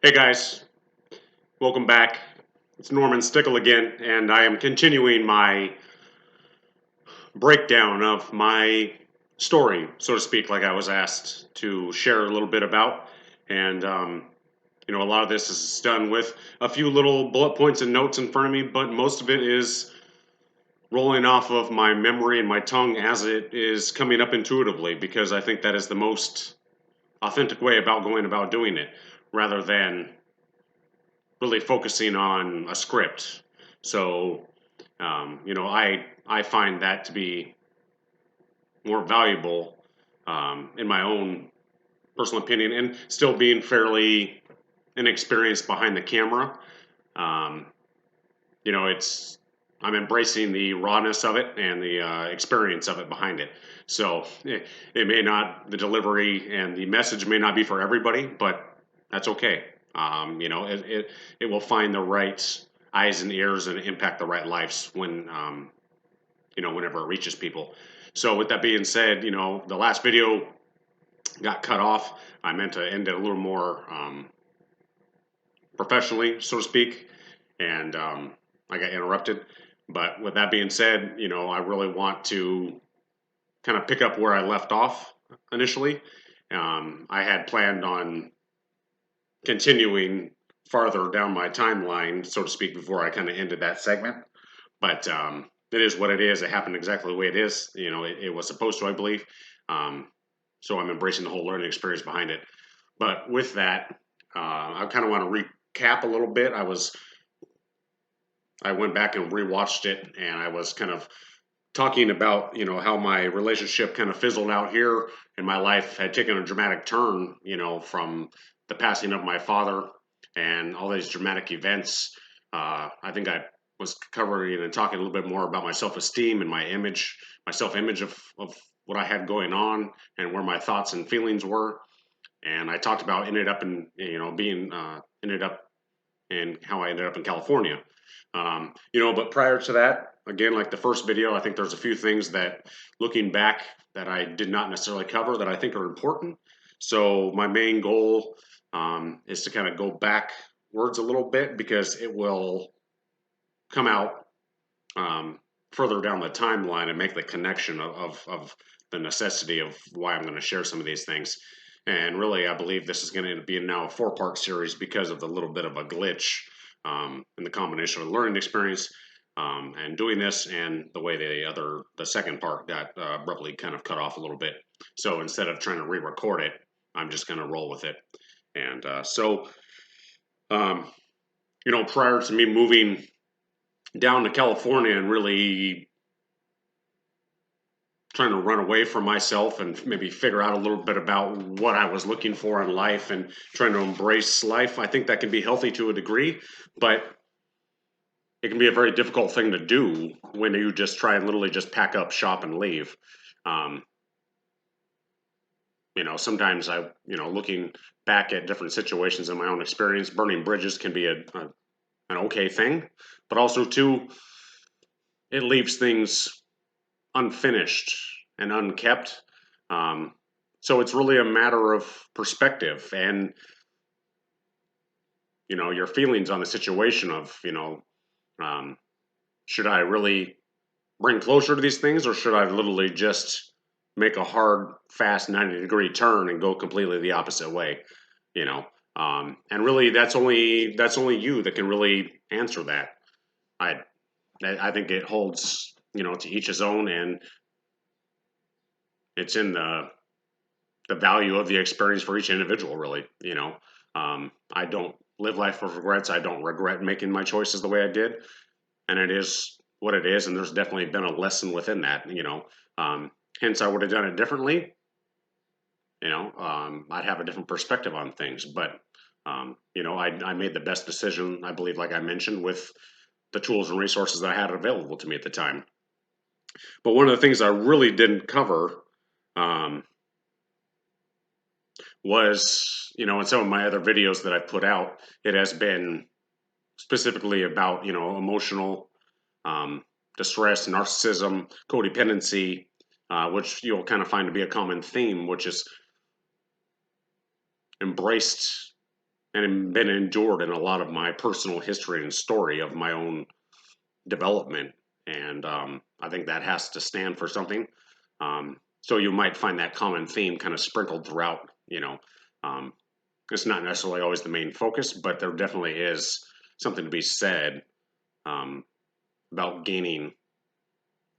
Hey guys, welcome back. It's Norman Stickle again, and I am continuing my breakdown of my story, so to speak, like I was asked to share a little bit about. And, a lot of this is done with a few little bullet points and notes in front of me, but most of it is rolling off of my memory and my tongue as it is coming up intuitively, because I think that is the most authentic way about going about doing it, rather than really focusing on a script. So, I find that to be more valuable in my own personal opinion, and still being fairly inexperienced behind the camera. Um, it's I'm embracing the rawness of it and the experience of it behind it. So it may not, the delivery and the message may not be for everybody, but that's okay. It will find the right eyes and ears and impact the right lives whenever it reaches people. So with that being said, the last video got cut off. I meant to end it a little more professionally, so to speak, and I got interrupted. But with that being said, I really want to kind of pick up where I left off initially. I had planned on continuing farther down my timeline, so to speak, before I kind of ended that segment. But it is what it is. It happened exactly the way it is. It was supposed to, I believe. So I'm embracing the whole learning experience behind it. But with that, I kind of want to recap a little bit. I went back and rewatched it, and I was kind of talking about how my relationship kind of fizzled out here, and my life had taken a dramatic turn, from the passing of my father and all these dramatic events. I think I was covering and talking a little bit more about my self-esteem and my self-image of what I had going on and where my thoughts and feelings were. And I talked about ended up and how I ended up in California. But prior to that, again, like the first video, I think there's a few things that, looking back, that I did not necessarily cover that I think are important. So my main goal is to kind of go backwards a little bit, because it will come out further down the timeline and make the connection of the necessity of why I'm going to share some of these things. And really, I believe this is going to be now a 4-part series because of the little bit of a glitch in the combination of the learning experience and doing this, and the way the second part got abruptly kind of cut off a little bit. So instead of trying to re-record it, I'm just going to roll with it. And prior to me moving down to California and really trying to run away from myself and maybe figure out a little bit about what I was looking for in life and trying to embrace life, I think that can be healthy to a degree, but it can be a very difficult thing to do when you just try and literally just pack up shop and leave. Sometimes looking back at different situations in my own experience, burning bridges can be an okay thing, but also too, it leaves things unfinished and unkept. So it's really a matter of perspective and your feelings on the situation of should I really bring closure to these things, or should I literally just make a hard, fast 90-degree turn and go completely the opposite way? And really, that's only you that can really answer that. I think it holds to each his own, and it's in the value of the experience for each individual, really. I don't live life with regrets. I don't regret making my choices the way I did, and it is what it is. And there's definitely been a lesson within that. Hence, I would have done it differently. I'd have a different perspective on things. But I made the best decision, I believe, like I mentioned, with the tools and resources that I had available to me at the time. But one of the things I really didn't cover was, in some of my other videos that I've put out, it has been specifically about, emotional distress, narcissism, codependency, which you'll kind of find to be a common theme, which is embraced and been endured in a lot of my personal history and story of my own development. And I think that has to stand for something. So you might find that common theme kind of sprinkled throughout, it's not necessarily always the main focus, but there definitely is something to be said about gaining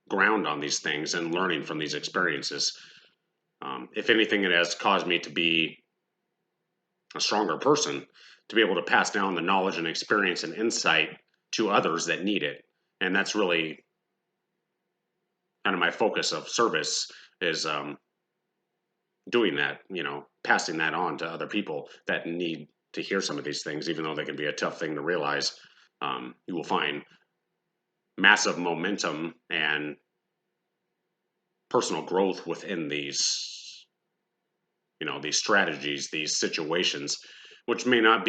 ground on these things and learning from these experiences. If anything, it has caused me to be a stronger person, to be able to pass down the knowledge and experience and insight to others that need it. And that's really kind of my focus of service, is doing that, passing that on to other people that need to hear some of these things, even though they can be a tough thing to realize. You will find massive momentum and personal growth within these strategies, these situations, which may not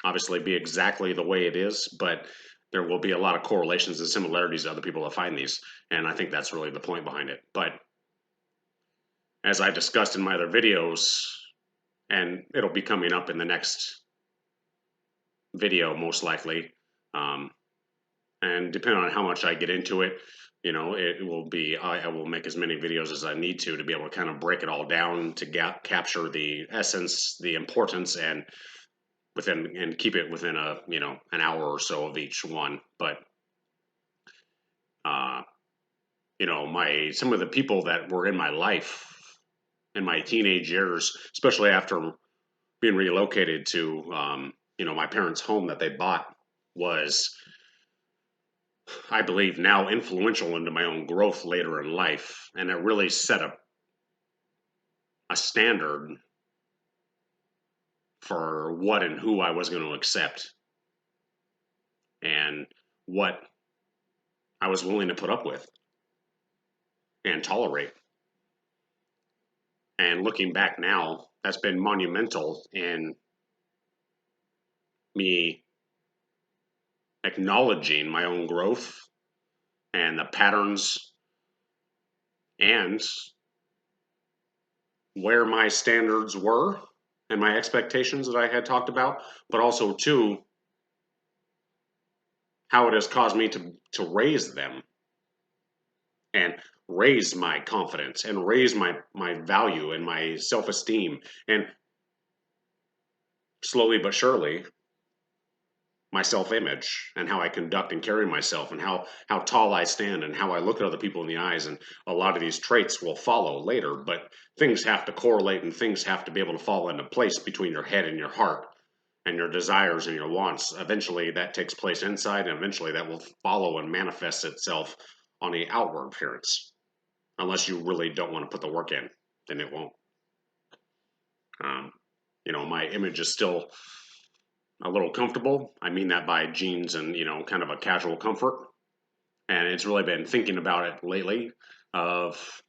obviously be exactly the way it is, but there will be a lot of correlations and similarities to other people that find these. And I think that's really the point behind it. But as I discussed in my other videos, and it'll be coming up in the next video most likely, and depending on how much I get into it, it will be, I will make as many videos as I need to be able to kind of break it all down to capture the essence, the importance, and keep it within an hour or so of each one. But some of the people that were in my life in my teenage years, especially after being relocated to my parents' home that they bought, was, I believe, now influential into my own growth later in life. And it really set a standard for what and who I was going to accept and what I was willing to put up with and tolerate. And looking back now, that's been monumental in me acknowledging my own growth and the patterns and where my standards were and my expectations that I had talked about, but also too how it has caused me to raise them and raise my confidence and raise my value and my self-esteem, and slowly but surely my self-image and how I conduct and carry myself and how tall I stand and how I look at other people in the eyes. And a lot of these traits will follow later, but things have to correlate and things have to be able to fall into place between your head and your heart and your desires and your wants. Eventually that takes place inside, and eventually that will follow and manifest itself on the outward appearance. Unless you really don't want to put the work in, then it won't. My image is still a little comfortable. I mean that by jeans and, kind of a casual comfort. And it's really been thinking about it lately of,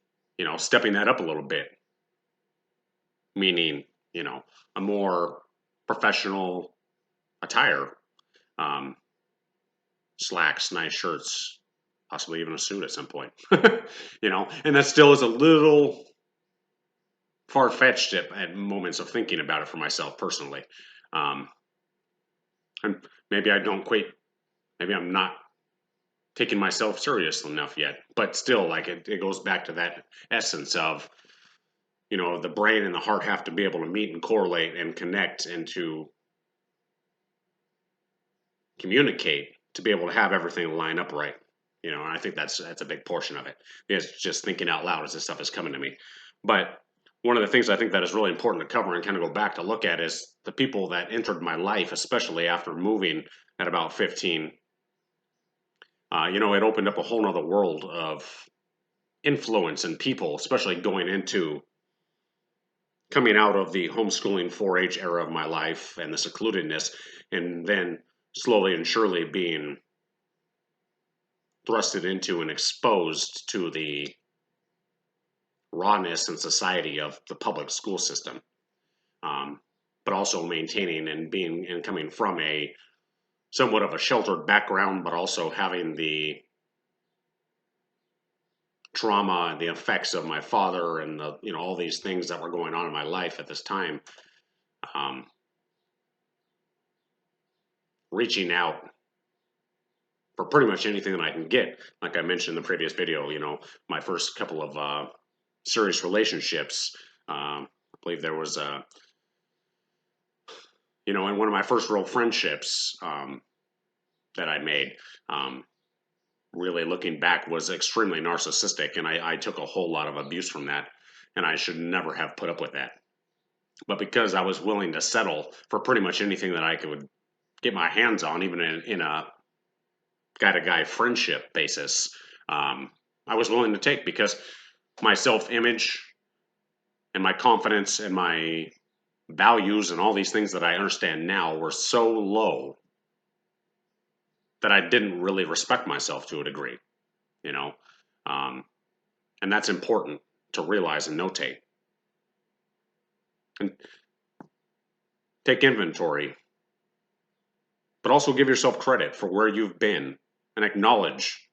stepping that up a little bit. Meaning, a more professional attire. Slacks, nice shirts, possibly even a suit at some point. And that still is a little far-fetched at moments of thinking about it for myself personally. And maybe maybe I'm not taking myself serious enough yet, but still, like, it goes back to that essence of, the brain and the heart have to be able to meet and correlate and connect and to communicate to be able to have everything line up right. And I think that's a big portion of it. It's just thinking out loud as this stuff is coming to me. But one of the things I think that is really important to cover and kind of go back to look at is the people that entered my life, especially after moving at about 15. It opened up a whole nother world of influence and people, especially coming out of the homeschooling 4-H era of my life and the secludedness, and then slowly and surely being thrusted into and exposed to the rawness and society of the public school system, but also maintaining and coming from a somewhat of a sheltered background, but also having the trauma and the effects of my father and all these things that were going on in my life at this time. reaching out for pretty much anything that I can get. Like I mentioned in the previous video, my first couple of serious relationships, I believe there was in one of my first real friendships that I made, really looking back, was extremely narcissistic, and I took a whole lot of abuse from that, and I should never have put up with that. But because I was willing to settle for pretty much anything that I could get my hands on, even in a guy-to-guy friendship basis, I was willing to take, because my self-image and my confidence and my values and all these things that I understand now were so low that I didn't really respect myself to a degree, and that's important to realize and notate. And take inventory, but also give yourself credit for where you've been and acknowledge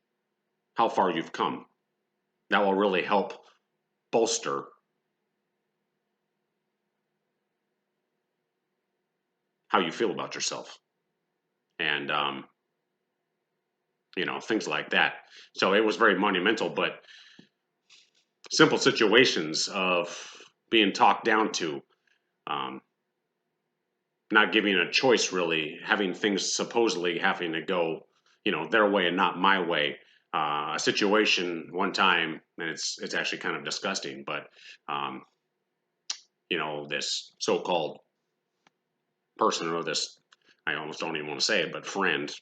how far you've come. That will really help bolster how you feel about yourself, and things like that. So it was very monumental, but simple situations of being talked down to, not giving a choice, really, having things supposedly having to go, their way and not my way. A situation one time, and it's actually kind of disgusting, but this so-called person, or this, I almost don't even want to say it, but friend,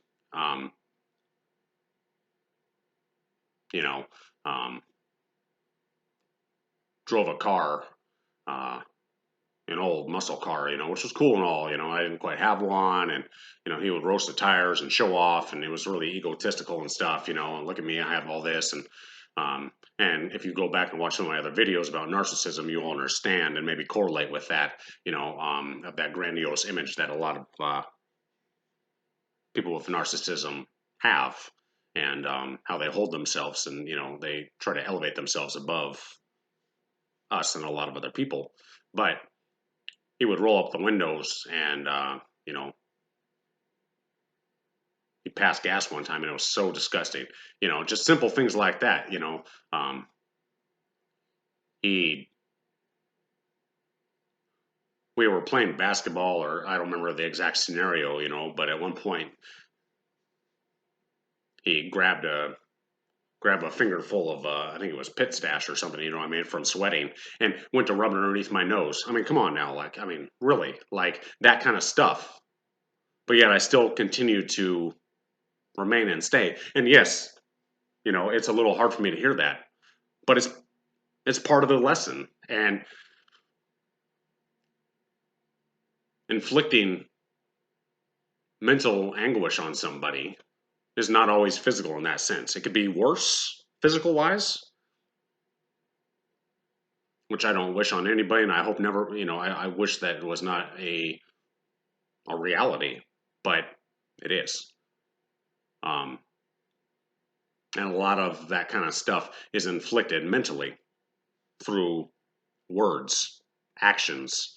you know, drove a car, an old muscle car, which was cool and all. I didn't quite have one, and he would roast the tires and show off, and it was really egotistical and stuff. And look at me, I have all this, and if you go back and watch some of my other videos about narcissism, you'll understand and maybe correlate with that, of that grandiose image that a lot of people with narcissism have, and how they hold themselves, and they try to elevate themselves above us and a lot of other people. But he would roll up the windows, and he passed gas one time, and it was so disgusting. Just simple things like that. We were playing basketball, or I don't remember the exact scenario, but at one point he grabbed a fingerful of I think it was pit stash or something, from sweating, and went to rub it underneath my nose. I mean, come on now, really, that kind of stuff. But yet I still continue to remain and stay. And yes, it's a little hard for me to hear that, but it's part of the lesson. And inflicting mental anguish on somebody is not always physical in that sense. It could be worse physical wise, which I don't wish on anybody, and I hope never. I wish that it was not a reality, but it is. And a lot of that kind of stuff is inflicted mentally through words, actions,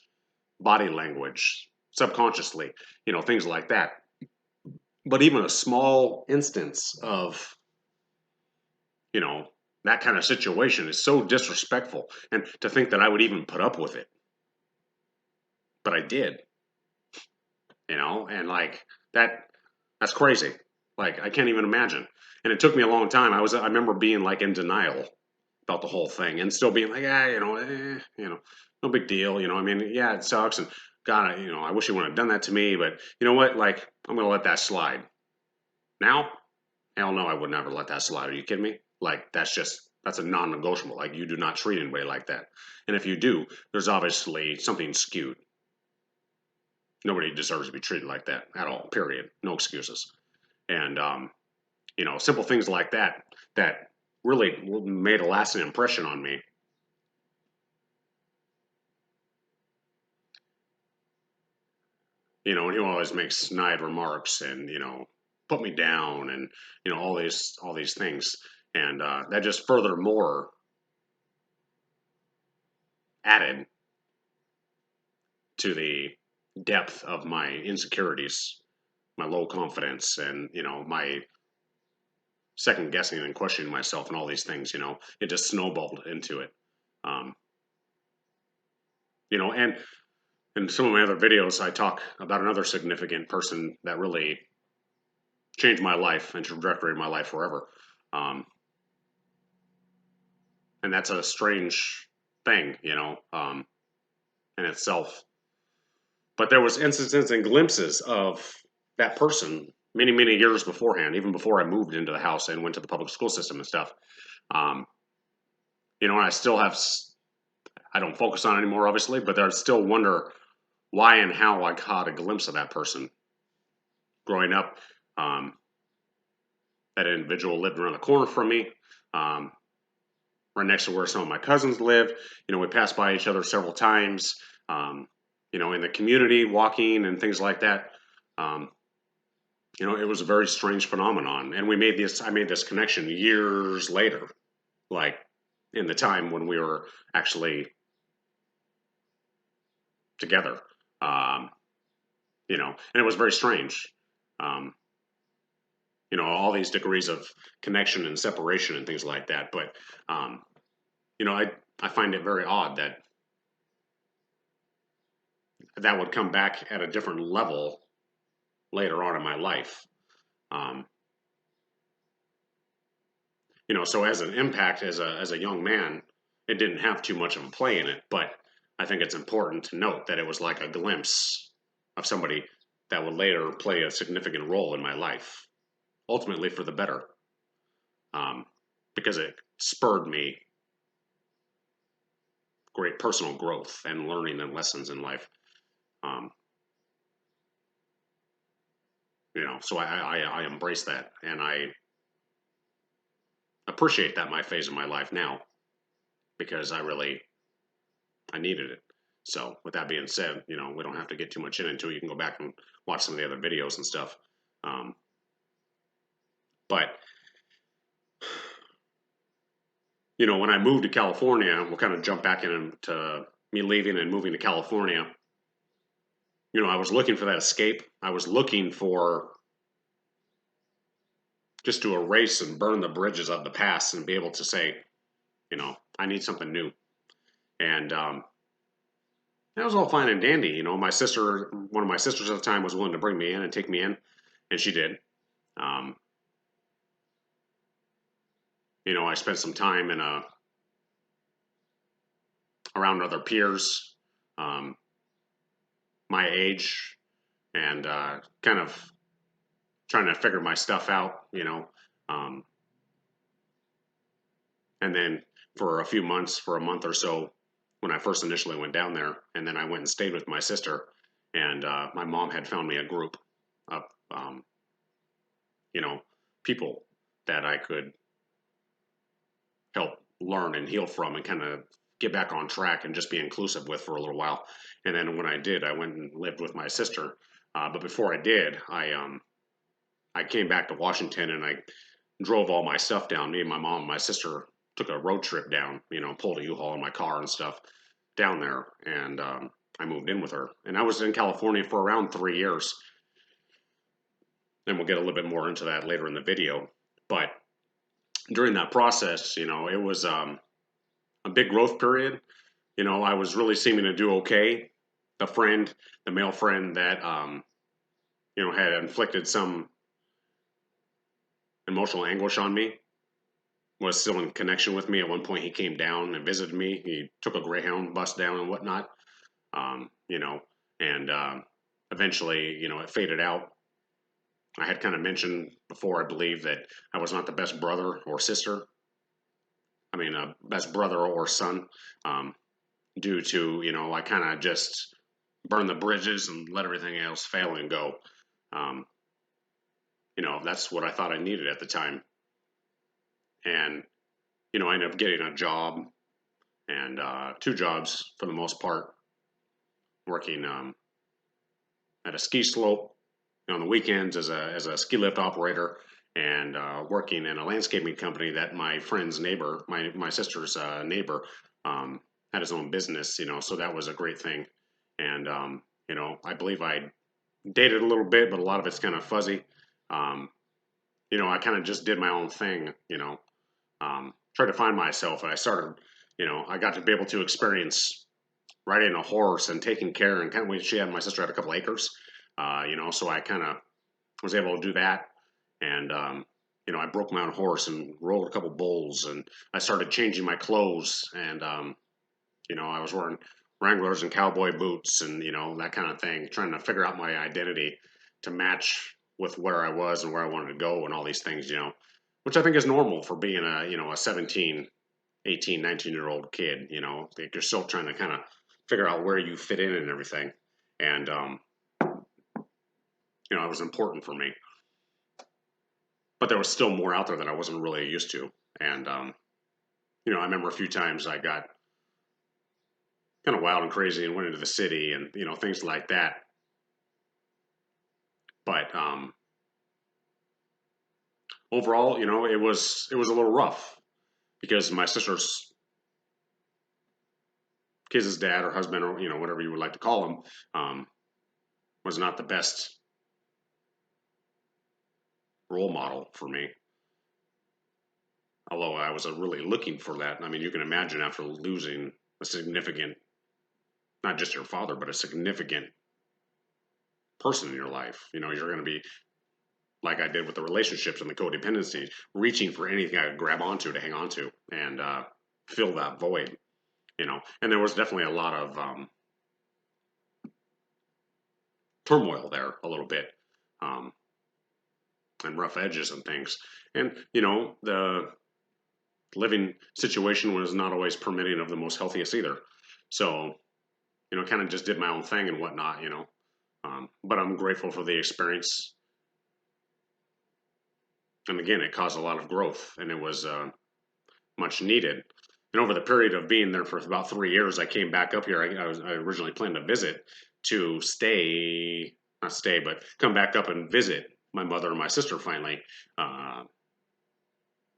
body language, subconsciously, things like that. But even a small instance of, that kind of situation is so disrespectful. And to think that I would even put up with it. But I did, and that's crazy. I can't even imagine. And it took me a long time. I remember being in denial about the whole thing, and still being no big deal. Yeah, it sucks, and God, I wish he wouldn't have done that to me. But you know what? I'm gonna let that slide. Now, hell no, I would never let that slide. Are you kidding me? That's a non-negotiable. You do not treat anybody like that. And if you do, there's obviously something skewed. Nobody deserves to be treated like that at all. Period. No excuses. And simple things like that really made a lasting impression on me. And he always makes snide remarks, and put me down, and all these things, and that just furthermore added to the depth of my insecurities my low confidence, and my second guessing and questioning myself and all these things. It just snowballed into it. Um, and in some of my other videos, I talk about another significant person that really changed my life and trajectory of my life forever. Um, and that's a strange thing, in itself. But there was instances and glimpses of that person many, many years beforehand, even before I moved into the house and went to the public school system and stuff. Um, and I still have, I don't focus on it anymore, obviously, but I still wonder why and how I caught a glimpse of that person growing up. Um, that individual lived around the corner from me, um, right next to where some of my cousins live. We passed by each other several times, um, in the community, walking and things like that. Um, it was a very strange phenomenon, and I made this connection years later, like in the time when we were actually together. Um, and it was very strange. Um, all these degrees of connection and separation and things like that. But, um, I find it very odd that that would come back at a different level later on in my life. Um, so as an impact, as a young man, it didn't have too much of a play in it. But I think it's important to note that it was like a glimpse of somebody that would later play a significant role in my life, ultimately for the better, because it spurred me great personal growth and learning and lessons in life. Um, so I embrace that, and I appreciate that my phase of my life now, because I needed it. So with that being said, we don't have to get too much into it. You can go back and watch some of the other videos and stuff. But when I moved to California, we'll kind of jump back into me leaving and moving to California. I was looking for that escape. I was looking for just to erase and burn the bridges of the past and be able to say, I need something new. And that was all fine and dandy. One of my sisters at the time was willing to bring me in and take me in, and she did. Um, I spent some time around other peers, um, my age, and kind of trying to figure my stuff out, um, and then for a few months, for a month or so, when I first initially went down there, and then I went and stayed with my sister, and my mom had found me a group of, people that I could help learn and heal from and kind of get back on track and just be inclusive with for a little while. And then when I did, I went and lived with my sister. But before I did, I came back to Washington and I drove all my stuff down. Me and my mom and my sister took a road trip down, pulled a U-Haul in my car and stuff down there. And I moved in with her. And I was in California for around 3 years. And we'll get a little bit more into that later in the video. But during that process, it was a big growth period. I was really seeming to do okay. The male friend that, had inflicted some emotional anguish on me was still in connection with me. At one point, he came down and visited me. He took a Greyhound bus down and whatnot, and eventually, it faded out. I had kind of mentioned before, I believe, that I was not the best brother or sister. I mean, best brother or son, due to, I kind of just burned the bridges and let everything else fail and go. Um, that's what I thought I needed at the time. And, I ended up getting a job and 2 jobs for the most part, working at a ski slope on the weekends as a ski lift operator, and working in a landscaping company that my friend's neighbor, my sister's neighbor, had his own business, so that was a great thing. And, I believe I dated a little bit, but a lot of it's kind of fuzzy. Um, I kind of just did my own thing, tried to find myself, and I started, I got to be able to experience riding a horse and taking care, and kind of when my sister had a couple acres, so I kind of was able to do that. And, I broke my own horse and rode a couple bulls, and I started changing my clothes, and, I was wearing Wranglers and cowboy boots and, that kind of thing, trying to figure out my identity to match with where I was and where I wanted to go and all these things, which I think is normal for being a 17, 18, 19-year-old kid, like you're still trying to kind of figure out where you fit in and everything. And, it was important for me. But there was still more out there that I wasn't really used to. And, I remember a few times I got kind of wild and crazy and went into the city and, things like that. But overall, it was a little rough because my sister's kid's dad or husband or, whatever you would like to call him, was not the best role model for me. Although I was really looking for that. I mean, you can imagine after losing a significant, not just your father, but a significant person in your life, you're going to be, like I did with the relationships and the codependency, reaching for anything I could grab onto to hang on to and fill that void, And there was definitely a lot of turmoil there, a little bit, and rough edges and things. And, the living situation was not always permitting of the most healthiest either. So, kind of just did my own thing and whatnot, but I'm grateful for the experience. And again, it caused a lot of growth, and it was much needed. And over the period of being there for about 3 years, I came back up here. I originally planned to visit to not stay, but come back up and visit my mother and my sister finally.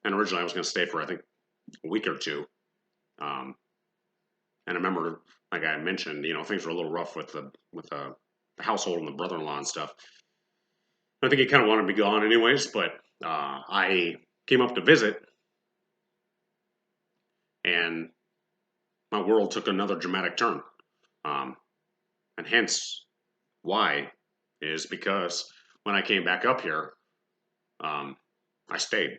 And originally I was going to stay for, I think, a week or two. And I remember, like I mentioned, things were a little rough with the household and the brother-in-law and stuff. I think he kind of wanted me gone anyways, but I came up to visit, and my world took another dramatic turn. And hence why is because when I came back up here, I stayed.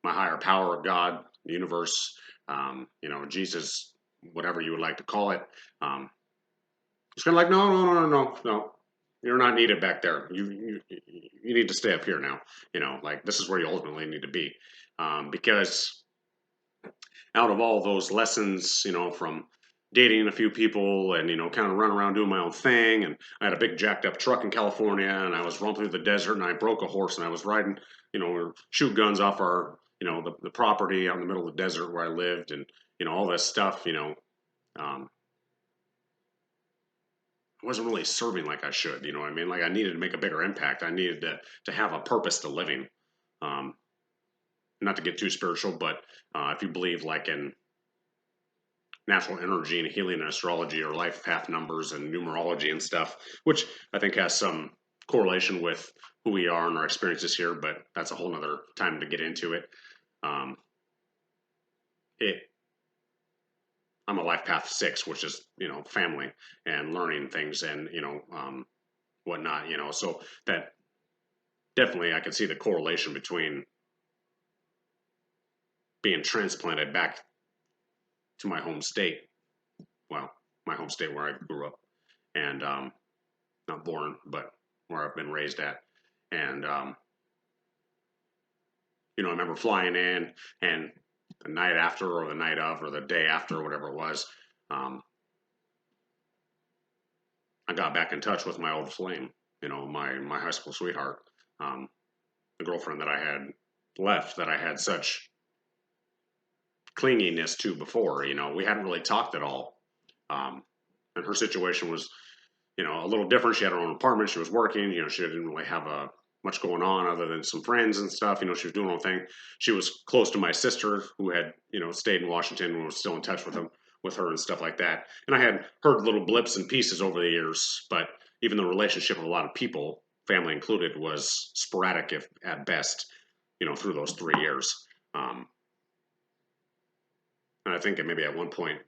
My higher power, God, the universe, Jesus, whatever you would like to call it, it's kind of like, no. You're not needed back there. You need to stay up here now. Like this is where you ultimately need to be, because out of all those lessons, from dating a few people and kind of run around doing my own thing, and I had a big jacked up truck in California, and I was running through the desert, and I broke a horse, and I was riding, shoot guns off our, the property out in the middle of the desert where I lived, and all this stuff, I wasn't really serving like I should, you know what I mean? Like I needed to make a bigger impact. I needed to have a purpose to living. Not to get too spiritual, but if you believe like in natural energy and healing and astrology or life path numbers and numerology and stuff, which I think has some correlation with who we are and our experiences here, but that's a whole nother time to get into it. I'm a life path 6, which is, family and learning things and, whatnot, so that definitely I can see the correlation between being transplanted back to my home state. Well, my home state where I grew up and, not born, but where I've been raised at. And, I remember flying in and the night after or the night of or the day after or whatever it was, I got back in touch with my old flame, my high school sweetheart, the girlfriend that I had left, that I had such clinginess to before. We hadn't really talked at all, and her situation was, a little different. She had her own apartment. She was working. She didn't really have much going on other than some friends and stuff. She was doing her own thing. She was close to my sister, who had, stayed in Washington and was still in touch with with her and stuff like that. And I had heard little blips and pieces over the years, but even the relationship with a lot of people, family included, was sporadic if at best, through those 3 years. And I think maybe at one point,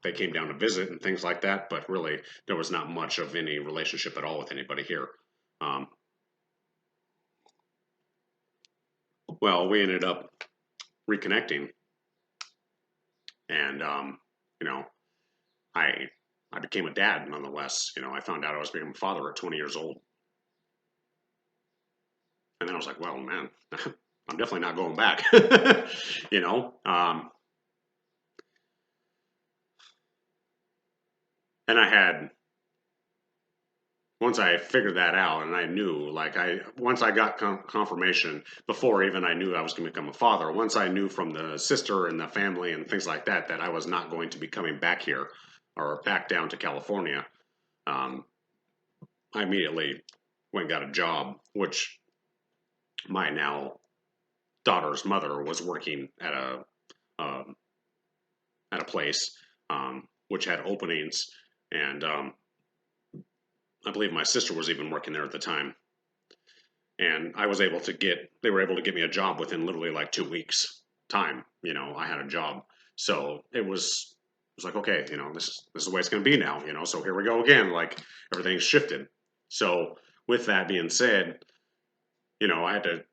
they came down to visit and things like that, but really there was not much of any relationship at all with anybody here. Well, we ended up reconnecting, and I became a dad nonetheless. I found out I was becoming a father at 20 years old, and then I was like, well, man, I'm definitely not going back. And I had, once I figured that out, and I knew, once I got confirmation, before even I knew I was going to become a father, once I knew from the sister and the family and things like that, that I was not going to be coming back here or back down to California, I immediately went and got a job, which my now daughter's mother was working at a place, which had openings, and I believe my sister was even working there at the time. And they were able to get me a job within literally like 2 weeks time. I had a job. So it was like, okay, this is the way it's going to be now, so here we go again, like everything's shifted. So with that being said, I had to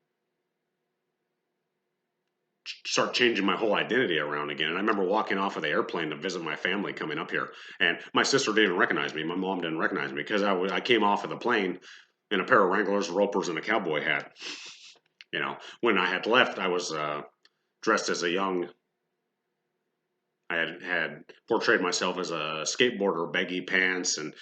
start changing my whole identity around again. And I remember walking off of the airplane to visit my family coming up here, and my sister didn't even recognize me. My mom didn't recognize me because I came off of the plane in a pair of Wranglers, ropers, and a cowboy hat. When I had left, I was dressed as a young. I had portrayed myself as a skateboarder, baggy pants and,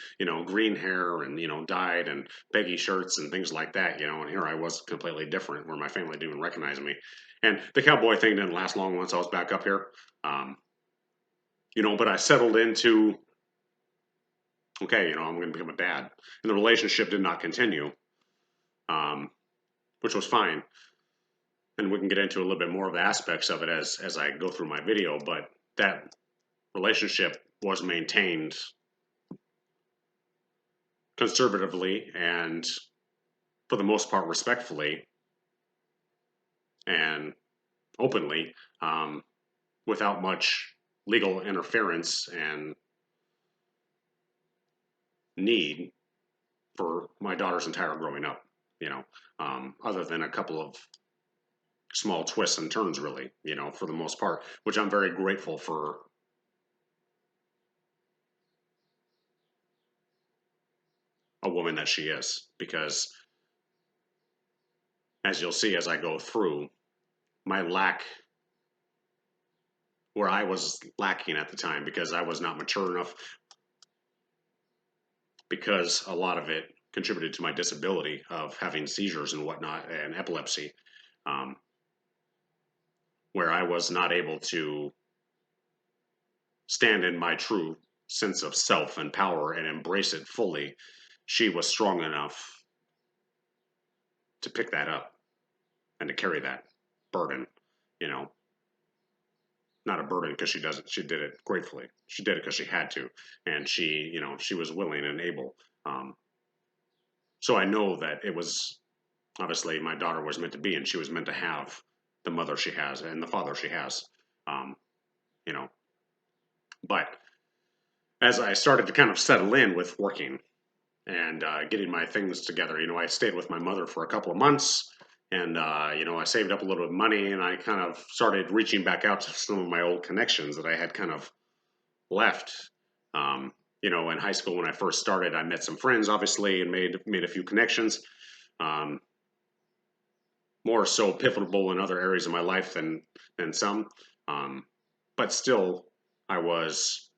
green hair and, dyed and baggy shirts and things like that, and here I was completely different where my family didn't even recognize me. And the cowboy thing didn't last long once I was back up here. But I settled into, okay, I'm going to become a dad. And the relationship did not continue, which was fine. And we can get into a little bit more of the aspects of it as I go through my video, but that relationship was maintained conservatively and for the most part respectfully and openly, without much legal interference and need for my daughter's entire growing up, other than a couple of small twists and turns, really, for the most part, which I'm very grateful for. A woman that she is, because as you'll see as I go through, where I was lacking at the time because I was not mature enough, because a lot of it contributed to my disability of having seizures and whatnot and epilepsy, where I was not able to stand in my true sense of self and power and embrace it fully. She was strong enough to pick that up and to carry that burden, not a burden because she did it gratefully. She did it because she had to, and she was willing and able. So I know that it was, obviously my daughter was meant to be, and she was meant to have the mother she has and the father she has, but as I started to kind of settle in with working and getting my things together, I stayed with my mother for a couple of months. And, I saved up a little bit of money, and I kind of started reaching back out to some of my old connections that I had kind of left. In high school when I first started, I met some friends, obviously, and made a few connections. More so pivotal in other areas of my life than some. But still, I was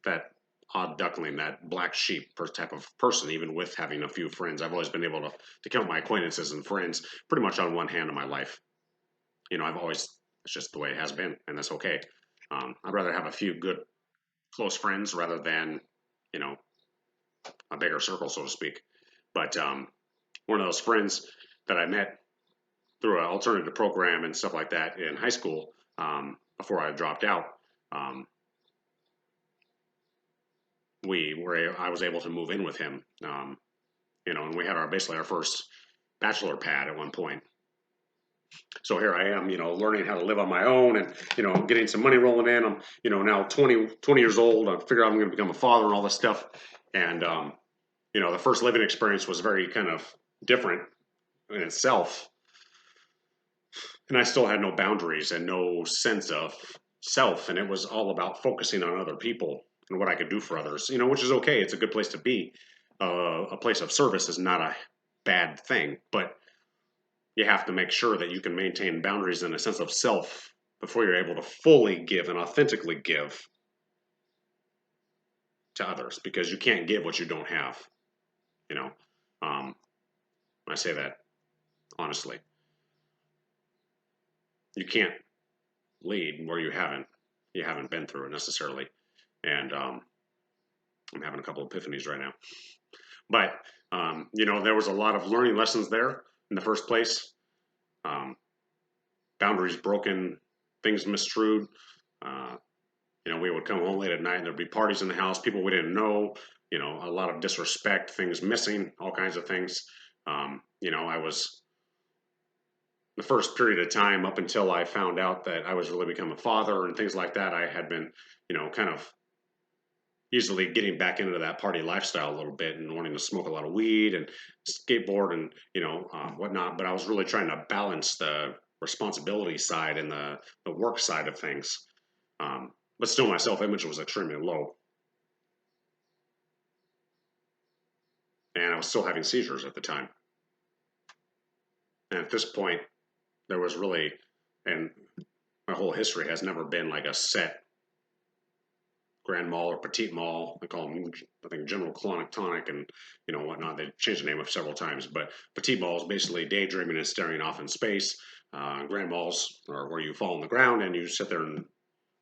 that odd duckling, that black sheep type of person, even with having a few friends. I've always been able to count my acquaintances and friends pretty much on one hand in my life. It's just the way it has been, and that's okay. I'd rather have a few good, close friends rather than, a bigger circle, so to speak. But one of those friends that I met through an alternative program and stuff like that in high school, before I dropped out, I was able to move in with him. And we had basically our first bachelor pad at one point. So here I am, learning how to live on my own and, getting some money rolling in. I'm, now 20 years old. I figure I'm going to become a father and all this stuff. And, the first living experience was very kind of different in itself. And I still had no boundaries and no sense of self. And it was all about focusing on other people and what I could do for others, which is okay. It's a good place to be. A place of service is not a bad thing, but you have to make sure that you can maintain boundaries and a sense of self before you're able to fully give and authentically give to others, because you can't give what you don't have. I say that honestly. You can't lead where you haven't been through it necessarily. And I'm having a couple epiphanies right now. But there was a lot of learning lessons there in the first place. Boundaries broken, things mistrued. We would come home late at night and there'd be parties in the house, people we didn't know, a lot of disrespect, things missing, all kinds of things. I was, the first period of time up until I found out that I was really becoming a father and things like that, I had been, kind of easily getting back into that party lifestyle a little bit and wanting to smoke a lot of weed and skateboard and, whatnot. But I was really trying to balance the responsibility side and the work side of things. But still my self-image was extremely low. And I was still having seizures at the time. And at this point, there was really, and my whole history has never been like a set grand mal or petite mal. They call them, I think, general colonic tonic and, whatnot. They changed the name of several times. But petite mal is basically daydreaming and staring off in space. Grand mals are where you fall on the ground and you sit there and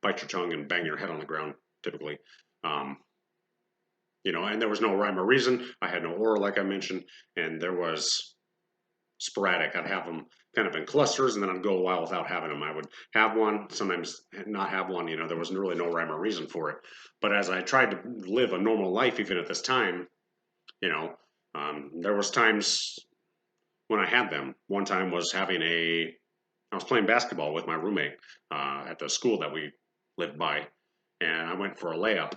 bite your tongue and bang your head on the ground, typically. And there was no rhyme or reason. I had no aura, like I mentioned, and there was sporadic. I'd have them kind of in clusters, and then I'd go a while without having them. I would have one, sometimes not have one. There was really no rhyme or reason for it. But as I tried to live a normal life, even at this time, there was times when I had them. One time was I was playing basketball with my roommate at the school that we lived by, and I went for a layup.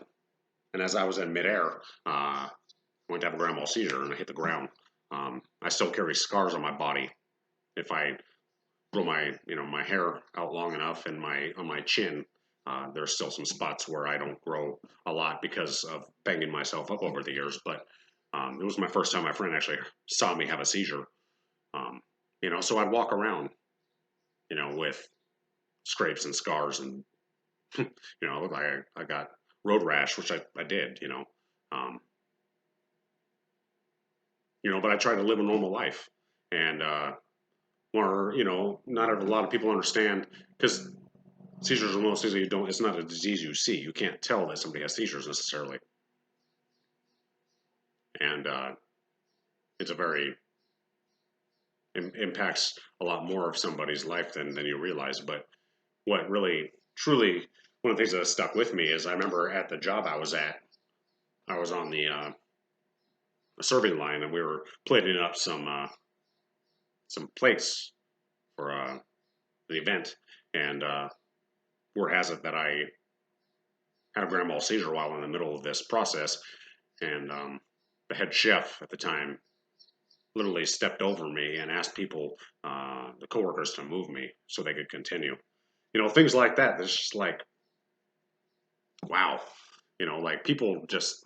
And as I was in midair, I went to have a grand mal seizure and I hit the ground. I still carry scars on my body. If I grow my hair out long enough and on my chin, there's still some spots where I don't grow a lot because of banging myself up over the years. But it was my first time my friend actually saw me have a seizure. So I'd walk around, with scrapes and scars and, look like I got road rash, which I did, but I tried to live a normal life. And, not a lot of people understand, because seizures are one of those things that it's not a disease you see. You can't tell that somebody has seizures necessarily. And it's impacts a lot more of somebody's life than you realize. But what really, truly, one of the things that stuck with me is I remember at the job I was at, I was on the serving line and we were plating up some plates for the event. And word has it that I had a grand mal seizure while in the middle of this process. And the head chef at the time literally stepped over me and asked people, the coworkers, to move me so they could continue. Things like that. It's just like, wow. Like people just,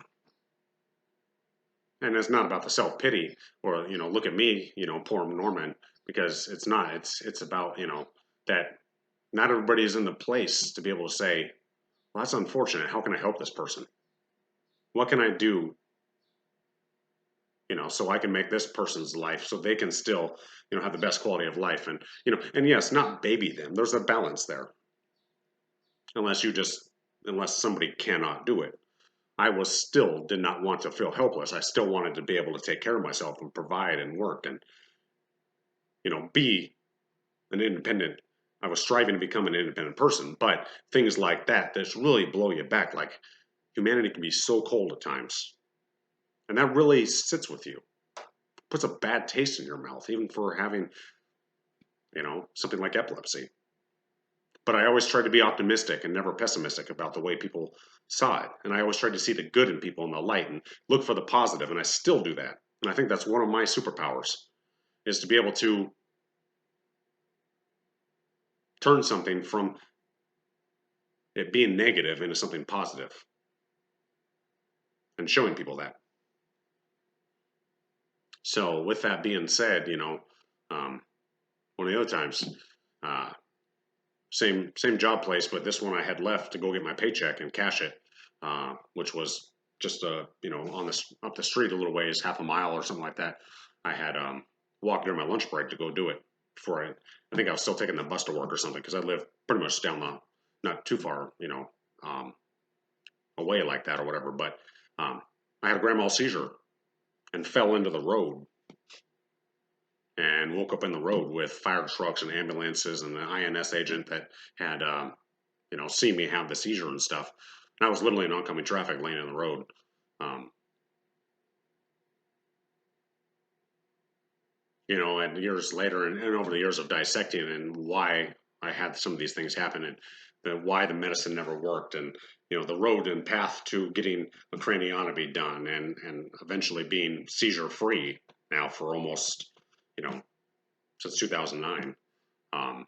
and it's not about the self-pity or, look at me, poor Norman, because it's not. It's about, that not everybody is in the place to be able to say, well, that's unfortunate. How can I help this person? What can I do, so I can make this person's life so they can still, have the best quality of life. And, and yes, not baby them. There's a balance there. Unless somebody cannot do it. I did not want to feel helpless. I still wanted to be able to take care of myself and provide and work and, be an independent. I was striving to become an independent person, but things like that really blow you back. Like, humanity can be so cold at times. And that really sits with you. Puts a bad taste in your mouth, even for having, something like epilepsy. But I always tried to be optimistic and never pessimistic about the way people saw it. And I always tried to see the good in people and the light and look for the positive. And I still do that. And I think that's one of my superpowers, is to be able to turn something from it being negative into something positive and showing people that. So with that being said, one of the other times, same job place, but this one I had left to go get my paycheck and cash it, which was just on up the street a little ways, half a mile or something like that. I had walked during my lunch break to go do it before I think I was still taking the bus to work or something, because I live pretty much down not too far, away like that or whatever. But I had a grand mal seizure and fell into the road and woke up in the road with fire trucks and ambulances and the INS agent that had, seen me have the seizure and stuff. And I was literally in oncoming traffic laying in the road. And years later and over the years of dissecting and why I had some of these things happen and why the medicine never worked, and, the road and path to getting a craniotomy done and eventually being seizure free now for almost, since 2009, I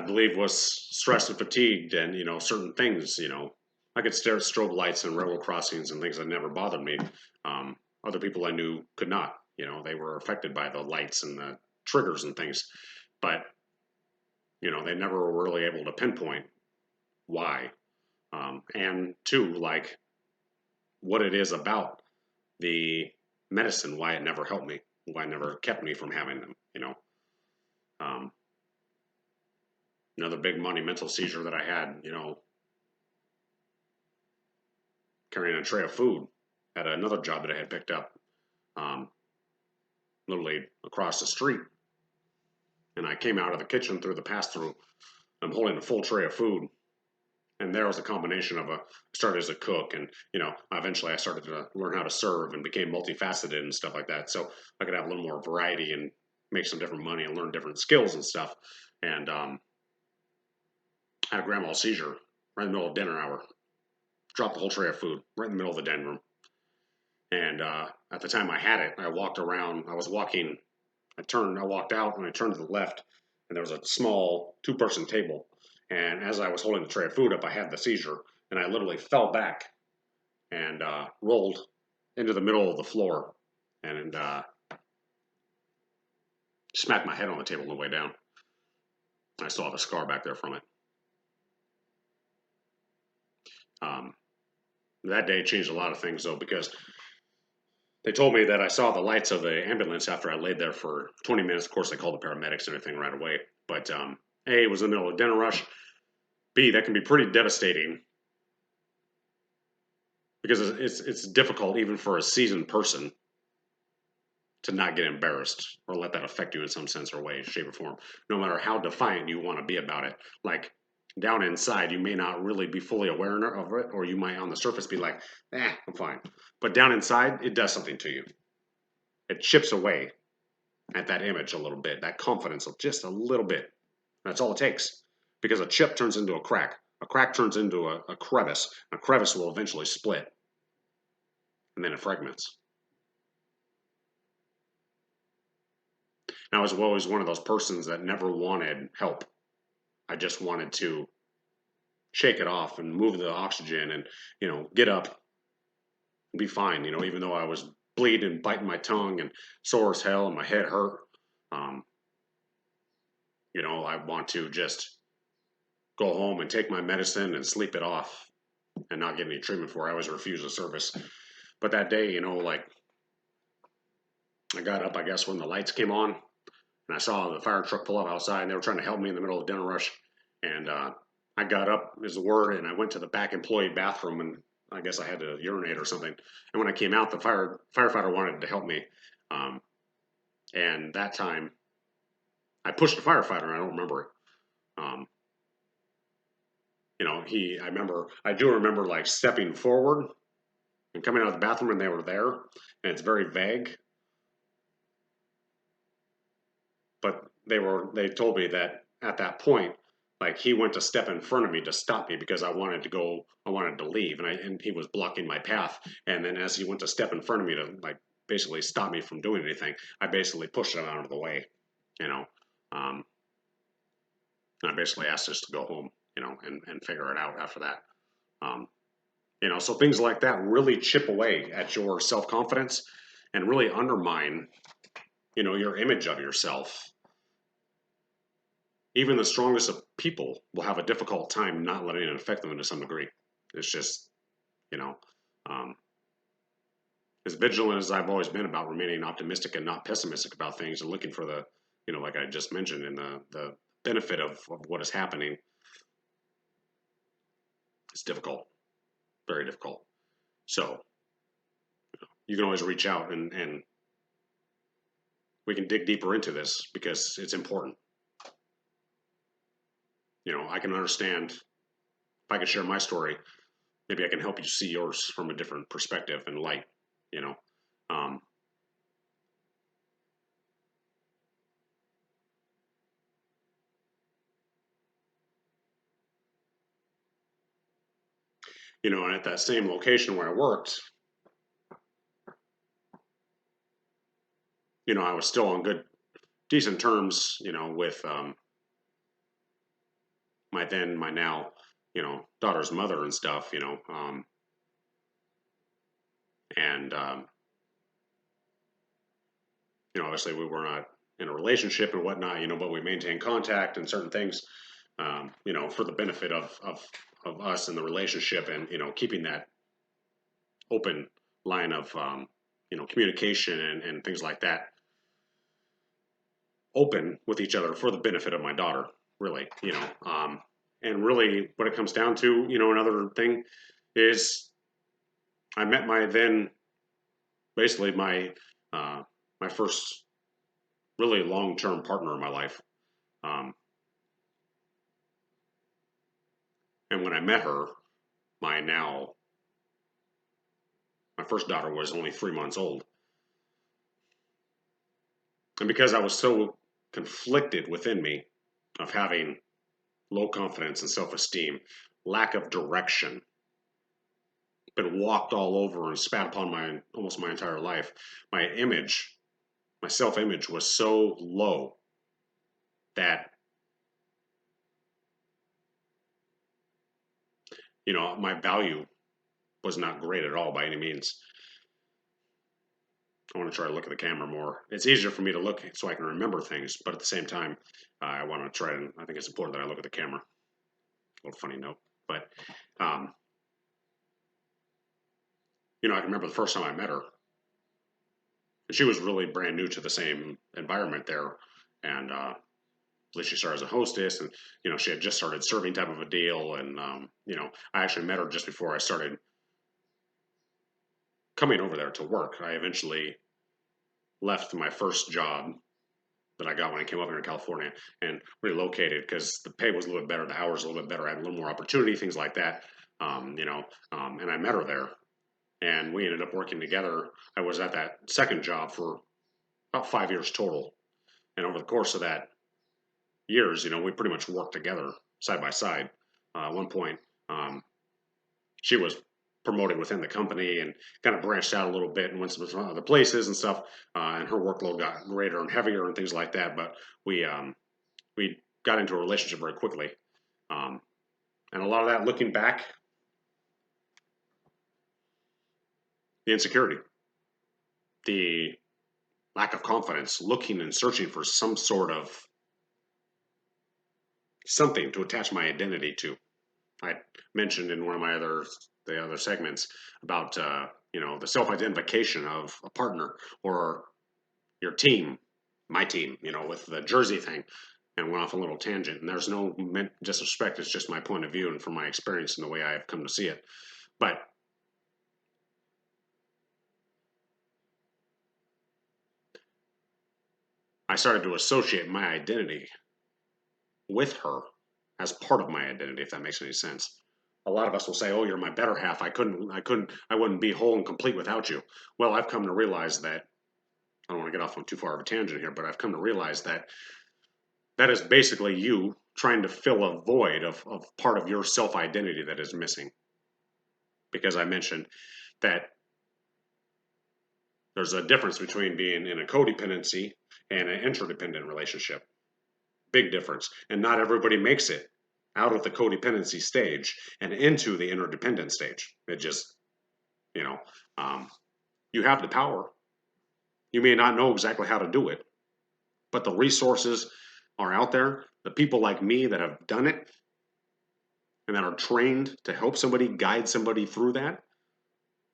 believe was stressed and fatigued and, certain things, I could stare at strobe lights and railroad crossings and things that never bothered me. Other people I knew could not, they were affected by the lights and the triggers and things, but, they never were really able to pinpoint why. And two, like what it is about the medicine, why it never helped me, why it never kept me from having them, Another big monumental seizure that I had, carrying a tray of food at another job that I had picked up, literally across the street. And I came out of the kitchen through the pass-through. I'm holding a full tray of food. And there was a combination of I started as a cook, and, eventually I started to learn how to serve and became multifaceted and stuff like that. So I could have a little more variety and make some different money and learn different skills and stuff. And had a grand mal seizure right in the middle of dinner hour. Dropped the whole tray of food right in the middle of the dining room. And at the time I had it, I walked around. I was walking. I walked out and I turned to the left, and there was a small 2-person table. And as I was holding the tray of food up, I had the seizure, and I literally fell back and rolled into the middle of the floor and smacked my head on the table on the way down. I still have a scar back there from it. That day changed a lot of things, though, because they told me that I saw the lights of the ambulance after I laid there for 20 minutes. Of course, they called the paramedics and everything right away. But A, it was in the middle of a dinner rush. B, that can be pretty devastating because it's difficult even for a seasoned person to not get embarrassed or let that affect you in some sense or way, shape, or form, no matter how defiant you want to be about it. Like, down inside, you may not really be fully aware of it, or you might on the surface be like, I'm fine. But down inside, it does something to you. It chips away at that image a little bit, that confidence of just a little bit. That's all it takes. Because a chip turns into a crack turns into a crevice will eventually split, and then it fragments. And I was always one of those persons that never wanted help. I just wanted to shake it off and move the oxygen and, get up and be fine, even though I was bleeding, biting my tongue and sore as hell and my head hurt. I want to just go home and take my medicine and sleep it off and not get any treatment for it. I always refuse the service. But that day, I got up, I guess, when the lights came on, and I saw the fire truck pull up outside, and they were trying to help me in the middle of the dinner rush. And I got up, is the word, and I went to the back employee bathroom, and I guess I had to urinate or something. And when I came out, the firefighter wanted to help me. And that time, I pushed the firefighter, and I don't remember it. I do remember like stepping forward and coming out of the bathroom and they were there, and it's very vague. But they told me that at that point, like he went to step in front of me to stop me because I wanted to leave, and he was blocking my path. And then as he went to step in front of me to like basically stop me from doing anything, I basically pushed him out of the way, you know. Um, and I basically asked us to go home, and figure it out after that. Um, so things like that really chip away at your self confidence and really undermine, your image of yourself. Even the strongest of people will have a difficult time not letting it affect them to some degree. It's just, you know, um, as vigilant as I've always been about remaining optimistic and not pessimistic about things and looking for the, like I just mentioned, in the benefit of what is happening, it's difficult, very difficult. So you can always reach out and we can dig deeper into this because it's important. I can understand if I can share my story, maybe I can help you see yours from a different perspective and light, you know. Um, and at that same location where I worked, I was still on decent terms, with my now, daughter's mother and stuff, and obviously we were not in a relationship and whatnot, but we maintained contact and certain things, for the benefit of us in the relationship, and keeping that open line of communication and things like that open with each other for the benefit of my daughter, really, and really what it comes down to, another thing is I met basically my first really long-term partner in my life. Um, and when I met her, my first daughter was only 3 months old. And because I was so conflicted within me of having low confidence and self-esteem, lack of direction, been walked all over and spat upon almost my entire life, my self-image was so low that my value was not great at all by any means. I want to try to look at the camera more. It's easier for me to look so I can remember things, but at the same time, I want to try, and I think it's important that I look at the camera. A little funny note, but I can remember the first time I met her. She was really brand new to the same environment there, and she started as a hostess, and she had just started serving type of a deal, and I actually met her just before I started coming over there to work. I eventually left my first job that I got when I came up here to California and relocated because the pay was a little bit better, the hours a little bit better, I had a little more opportunity, things like that. And I met her there, and we ended up working together. I was at that second job for about 5 years total, and over the course of that years, we pretty much worked together side by side. At one point, she was promoted within the company and kind of branched out a little bit and went to some other places and stuff. And her workload got greater and heavier and things like that. But we got into a relationship very quickly. And a lot of that, looking back, the insecurity, the lack of confidence, looking and searching for some sort of something to attach my identity to. I mentioned in one of the other segments about the self-identification of a partner or your team, my team, with the jersey thing, and went off a little tangent. And there's no disrespect; it's just my point of view and from my experience and the way I have come to see it. But I started to associate my identity with her as part of my identity, if that makes any sense. A lot of us will say, "Oh, you're my better half. I wouldn't be whole and complete without you." Well, I've come to realize that, I don't want to get off on too far of a tangent here, but I've come to realize that that is basically you trying to fill a void of part of your self-identity that is missing. Because I mentioned that there's a difference between being in a codependency and an interdependent relationship. Big difference. And not everybody makes it out of the codependency stage and into the interdependent stage. It just, you know, you have the power. You may not know exactly how to do it, but the resources are out there. The people like me that have done it and that are trained to help somebody, guide somebody through that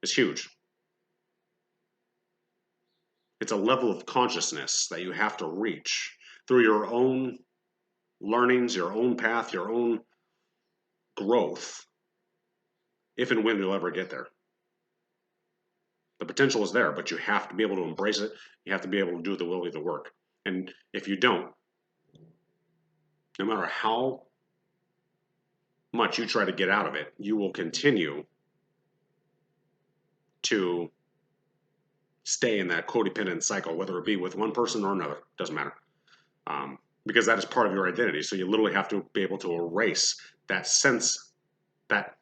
is huge. It's a level of consciousness that you have to reach through your own learnings, your own path, your own growth, if and when you'll ever get there. The potential is there, but you have to be able to embrace it. You have to be able to do the will of the work. And if you don't, no matter how much you try to get out of it, you will continue to stay in that codependent cycle, whether it be with one person or another, doesn't matter. Because that is part of your identity. So you literally have to be able to erase that sense, that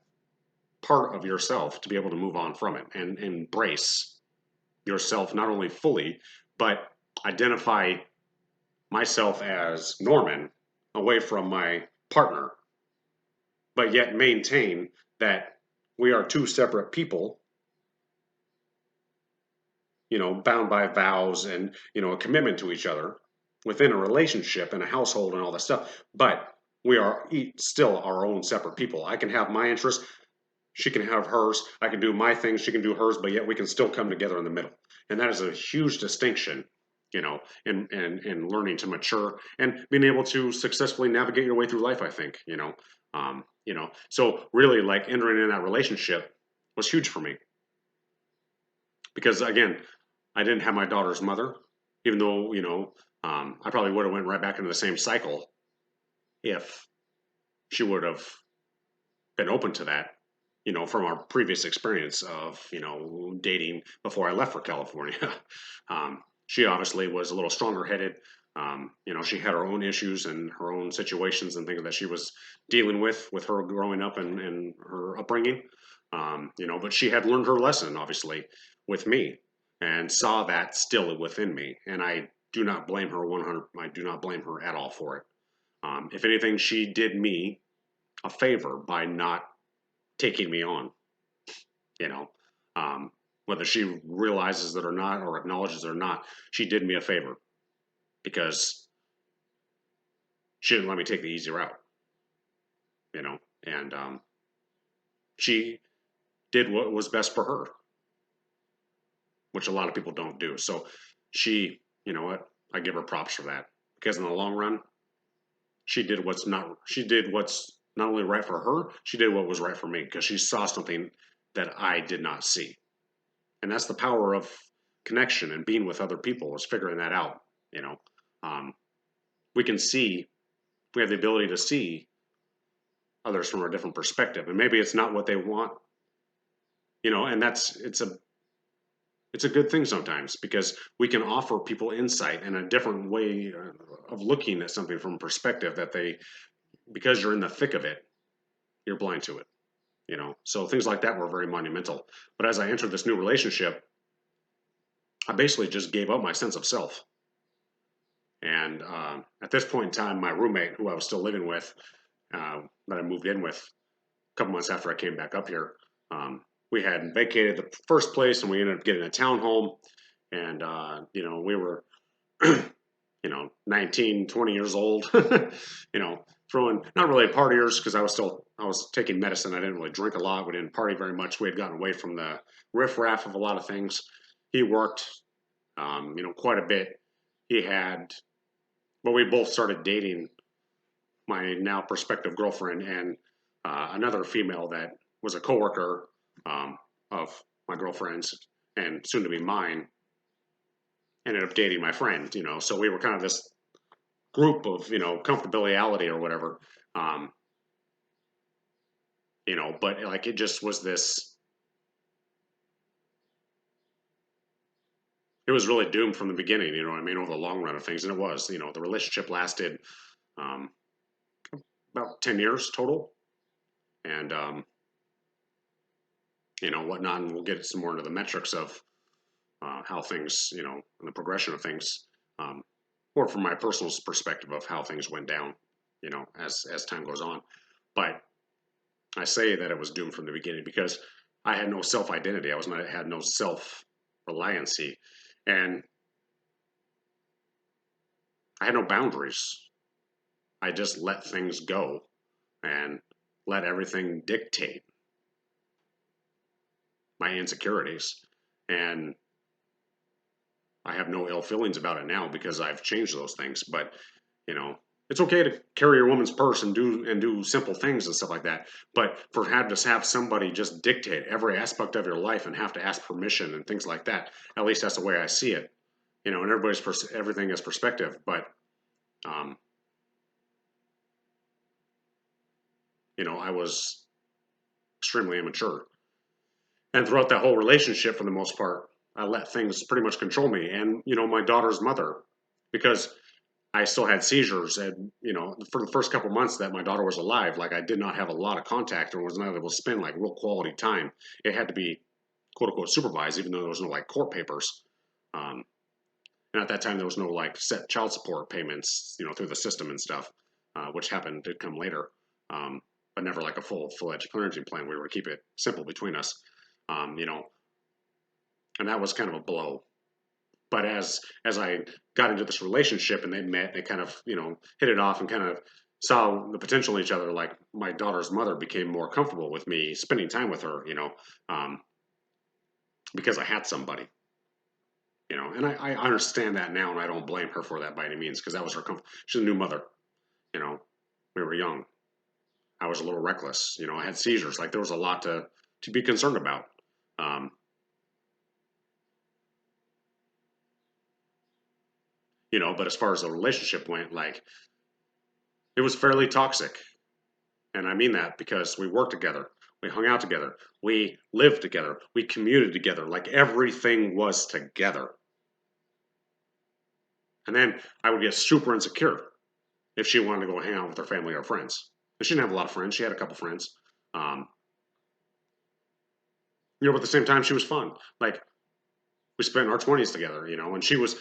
part of yourself, to be able to move on from it and embrace yourself, not only fully, but identify myself as Norman away from my partner, but yet maintain that we are two separate people, bound by vows and, a commitment to each other within a relationship and a household and all that stuff. But we are still our own separate people. I can have my interests. She can have hers. I can do my things. She can do hers, but yet we can still come together in the middle. And that is a huge distinction, in learning to mature and being able to successfully navigate your way through life, I think, So really, like, entering in that relationship was huge for me. Because again, I didn't have my daughter's mother, even though, I probably would have went right back into the same cycle if she would have been open to that, from our previous experience of, dating before I left for California. She obviously was a little stronger headed. She had her own issues and her own situations and things that she was dealing with her growing up and her upbringing. But she had learned her lesson, obviously, with me and saw that still within me. And I do not blame her 100. I do not blame her at all for it. If anything, she did me a favor by not taking me on, whether she realizes it or not, or acknowledges it or not, she did me a favor because she didn't let me take the easy route, and she did what was best for her, which a lot of people don't do. So she, I give her props for that, because in the long run, she did what's not only right for her, she did what was right for me, because she saw something that I did not see. And that's the power of connection and being with other people, is figuring that out. We have the ability to see others from a different perspective, and maybe it's not what they want, and it's a good thing sometimes, because we can offer people insight and a different way of looking at something from a perspective that because you're in the thick of it, you're blind to it. So things like that were very monumental. But as I entered this new relationship, I basically just gave up my sense of self. And at this point in time, my roommate, who I was still living with, that I moved in with a couple months after I came back up here, we had vacated the first place, and we ended up getting a townhome. And we were 19, 20 years old, throwing, not really partiers, because I was taking medicine. I didn't really drink a lot. We didn't party very much. We had gotten away from the riffraff of a lot of things. He worked, quite a bit. We both started dating my now prospective girlfriend and another female that was a coworker of my girlfriend's and soon to be mine. Ended up dating my friend, so we were kind of this group of, comfortability or whatever. You know, but like it just was this, it was really doomed from the beginning, you know what I mean, over the long run of things. And it was, you know, the relationship lasted um, about 10 years total. And, you know, whatnot. And we'll get some more into the metrics of how things, you know, and the progression of things, or from my personal perspective of how things went down, you know, as time goes on. But I say that it was doomed from the beginning because I had no self identity. I had no self reliancy, and I had no boundaries. I just let things go and let everything dictate my insecurities. And I have no ill feelings about it now because I've changed those things. But you know, it's okay to carry your woman's purse and do simple things and stuff like that. But for having to have somebody just dictate every aspect of your life and have to ask permission and things like that, at least that's the way I see it. You know, and everything is perspective. But um, you know, I was extremely immature, and throughout that whole relationship, for the most part, I let things pretty much control me. And you know, my daughter's mother, because I still had seizures, and you know, for the first couple months that my daughter was alive, like I did not have a lot of contact and was not able to spend like real quality time. It had to be quote unquote supervised, even though there was no like court papers. Um, and at that time, there was no like set child support payments, you know, through the system and stuff, which did come later, but never like a full-fledged parenting plan. We were to keep it simple between us, you know, and that was kind of a blow. But as I got into this relationship and they met, they kind of, you know, hit it off and kind of saw the potential in each other. Like my daughter's mother became more comfortable with me spending time with her, you know, um, because I had somebody, you know, and I understand that now, and I don't blame her for that by any means, because that was her comfort. She's a new mother, you know. We were young. I was a little reckless, you know. I had seizures. Like there was a lot to be concerned about. Um, you know, but as far as the relationship went, like it was fairly toxic. And I mean that because we worked together, we hung out together, we lived together, we commuted together, like everything was together. And then I would get super insecure if she wanted to go hang out with her family or friends. And she didn't have a lot of friends, she had a couple friends. Um, you know, but at the same time, she was fun. Like we spent our 20s together, you know, and she was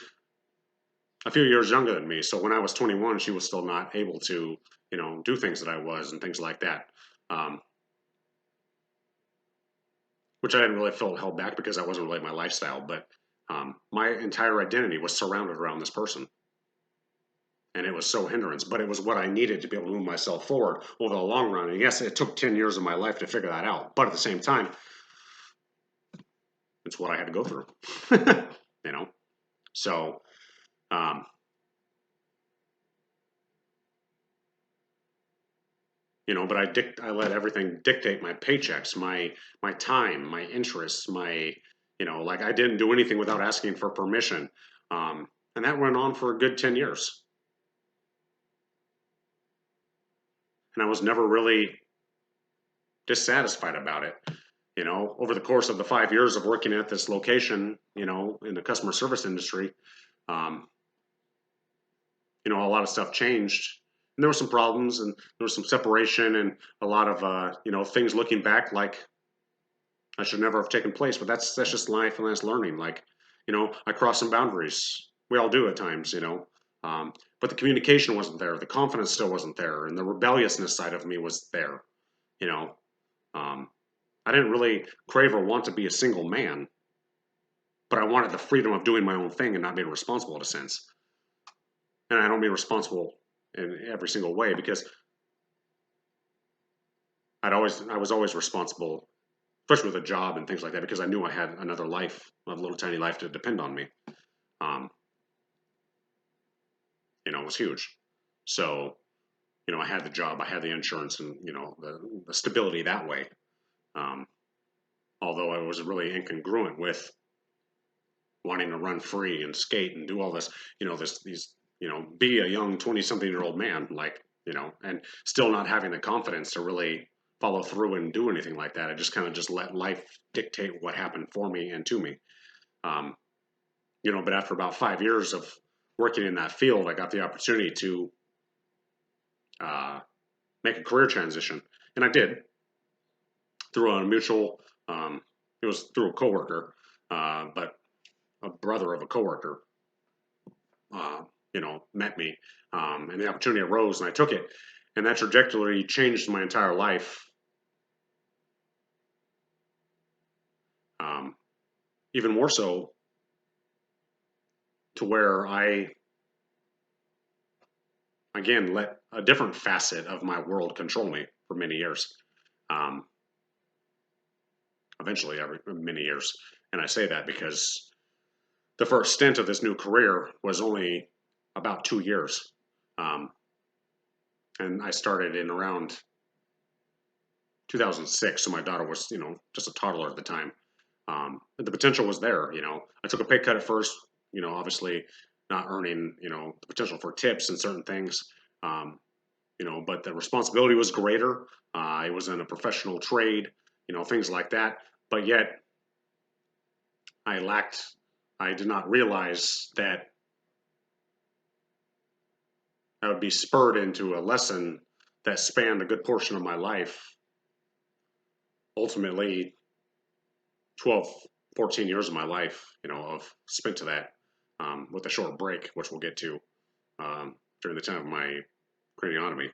a few years younger than me. So when I was 21, she was still not able to, you know, do things that I was and things like that. Um, which I didn't really feel held back because that wasn't really my lifestyle. But my entire identity was surrounded around this person. And it was so hindrance, but it was what I needed to be able to move myself forward over the long run. And yes, it took 10 years of my life to figure that out. But at the same time, it's what I had to go through, you know? So, um, you know, but I let everything dictate my paychecks, my time, my interests, my, you know, like I didn't do anything without asking for permission. And that went on for a good 10 years. And I was never really dissatisfied about it. You know, over the course of the 5 years of working at this location, you know, in the customer service industry, um, you know, a lot of stuff changed. And there were some problems and there was some separation and a lot of, you know, things looking back like I should never have taken place. But that's just life and that's learning. Like, you know, I crossed some boundaries. We all do at times, you know. But the communication wasn't there. The confidence still wasn't there. And the rebelliousness side of me was there, you know. Um, I didn't really crave or want to be a single man, but I wanted the freedom of doing my own thing and not being responsible in a sense. And I don't mean responsible in every single way because I was always responsible, especially with a job and things like that, because I knew I had another life, a little tiny life to depend on me. Um, you know, it was huge. So, you know, I had the job, I had the insurance, and you know, the stability that way. Um, although I was really incongruent with wanting to run free and skate and do all this, you know, these, you know, be a young 20-something-year-old man. Like, and still not having the confidence to really follow through and do anything like that. I just kind of just let life dictate what happened for me and to me. Um, but after about 5 years of working in that field, I got the opportunity to make a career transition, and I did through a mutual. It was through a coworker, but a brother of a coworker, met me, and the opportunity arose, and I took it, and that trajectory changed my entire life. Even more so to where I, again, let a different facet of my world control me for many years. Eventually, every many years. And I say that because the first stint of this new career was only about 2 years. And I started in around 2006. So my daughter was, just a toddler at the time. The potential was there. I took a pay cut at first, obviously not earning, the potential for tips and certain things. But the responsibility was greater. I was in a professional trade, things like that. But yet I did not realize that I would be spurred into a lesson that spanned a good portion of my life. Ultimately, 12, 14 years of my life, of spent to that, with a short break, which we'll get to during the time of my craniotomy,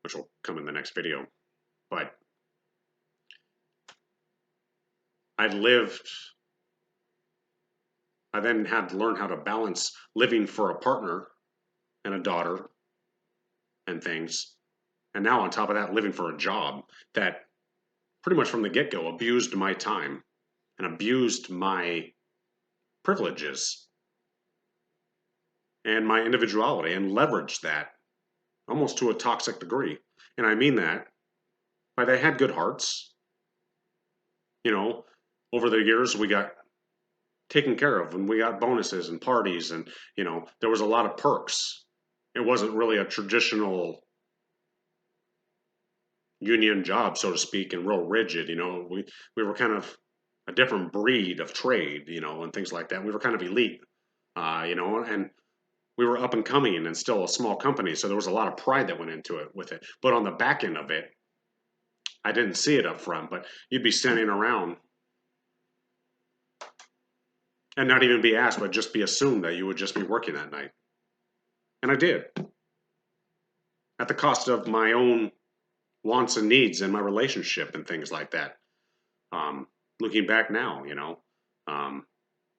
which will come in the next video. But I then had to learn how to balance living for a partner and a daughter and things. And now on top of that, living for a job that pretty much from the get-go abused my time and abused my privileges and my individuality and leveraged that almost to a toxic degree. And I mean that by they had good hearts. Over the years we got taken care of and we got bonuses and parties and, there was a lot of perks. It wasn't really a traditional union job, so to speak, and real rigid. We were kind of a different breed of trade, and things like that. We were kind of elite, and we were up and coming and still a small company. So there was a lot of pride that went into it with it. But on the back end of it, I didn't see it up front, but you'd be standing around and not even be asked, but just be assumed that you would just be working that night. And I did. At the cost of my own wants and needs and my relationship and things like that. Looking back now,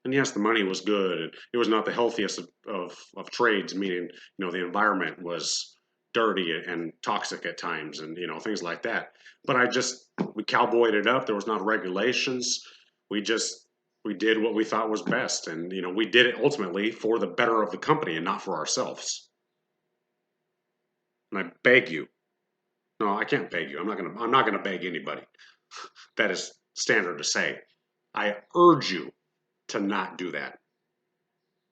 and yes, the money was good. It was not the healthiest of trades, meaning, the environment was dirty and toxic at times and, things like that. But we cowboyed it up. There was not regulations. We did what we thought was best. And, we did it ultimately for the better of the company and not for ourselves. And I beg you, no, I can't beg you. I'm not gonna beg anybody. That is standard to say. I urge you to not do that.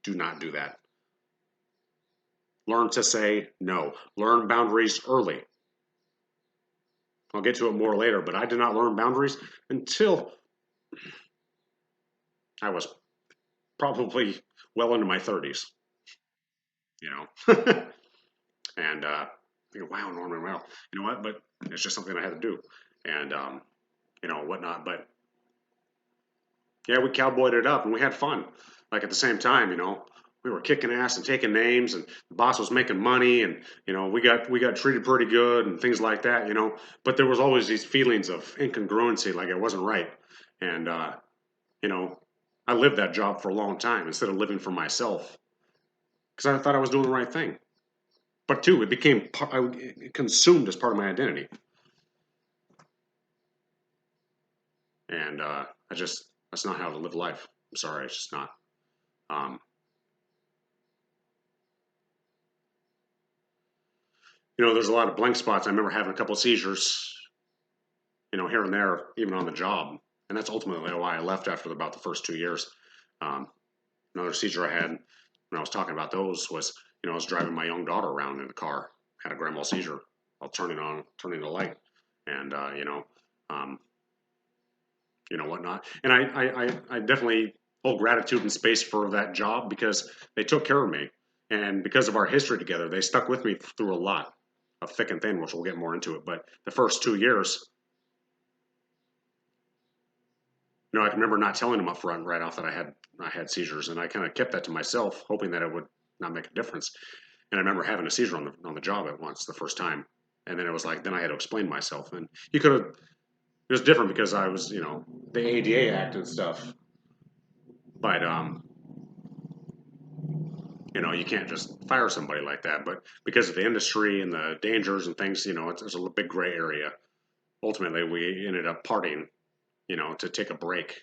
Do not do that. Learn to say no. Learn boundaries early. I'll get to it more later, but I did not learn boundaries until I was probably well into my 30s. And wow, Norman, well, you know what? But it's just something I had to do, and whatnot. But yeah, we cowboyed it up and we had fun. Like at the same time, we were kicking ass and taking names, and the boss was making money, and we got treated pretty good and things like that, But there was always these feelings of incongruency, like it wasn't right, and I lived that job for a long time instead of living for myself because I thought I was doing the right thing. But two, it became consumed as part of my identity, and that's not how to live life. I'm sorry, it's just not. There's a lot of blank spots. I remember having a couple of seizures, here and there, even on the job. And that's ultimately why I left after about the first 2 years. Another seizure I had when I was talking about those was, I was driving my young daughter around in the car, had a grand mal seizure. I'll turning the light, and whatnot. And I definitely hold gratitude and space for that job because they took care of me, and because of our history together, they stuck with me through a lot of thick and thin, which we'll get more into it. But the first 2 years, I can remember not telling them up front right off that I had seizures, and I kind of kept that to myself, hoping that it would not make a difference. And I remember having a seizure on the job at once the first time, and then it was like then I had to explain myself, and you could have. It was different because I was, the ADA Act and stuff, but you can't just fire somebody like that. But because of the industry and the dangers and things, it's a big gray area. Ultimately, we ended up parting, to take a break.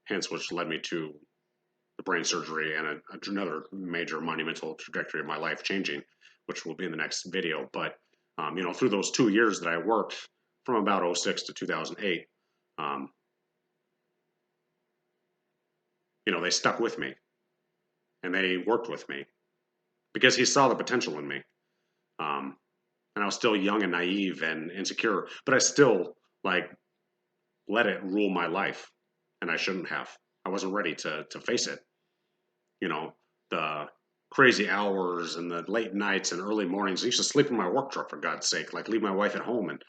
Hence, which led me to the brain surgery and another major monumental trajectory of my life changing, which will be in the next video. But through those 2 years that I worked from about 2006 to 2008, they stuck with me and they worked with me because he saw the potential in me. And I was still young and naive and insecure, but I still let it rule my life, and I shouldn't have. I wasn't ready to face it. The crazy hours and the late nights and early mornings. I used to sleep in my work truck, for God's sake, leave my wife at home and,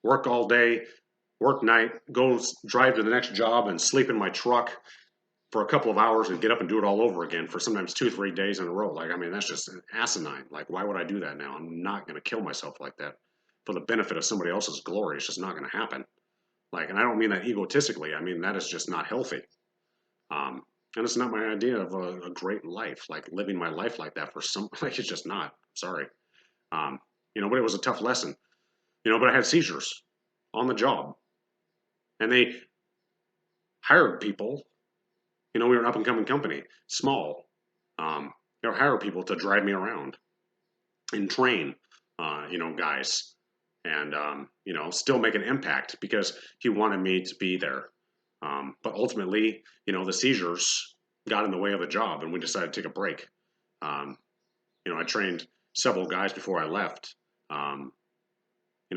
work all day, work night, go drive to the next job and sleep in my truck for a couple of hours and get up and do it all over again for sometimes 2-3 days in a row. That's just asinine. Why would I do that now? I'm not going to kill myself like that for the benefit of somebody else's glory. It's just not going to happen. And I don't mean that egotistically. I mean that is just not healthy. And it's not my idea of a great life, living my life like that for some, it's just not. Sorry. But it was a tough lesson, but I had seizures on the job, and they hired people. We were an up and coming company, small. They would hire people to drive me around and train, guys, and still make an impact because he wanted me to be there. But ultimately, the seizures got in the way of the job, and we decided to take a break. I trained several guys before I left.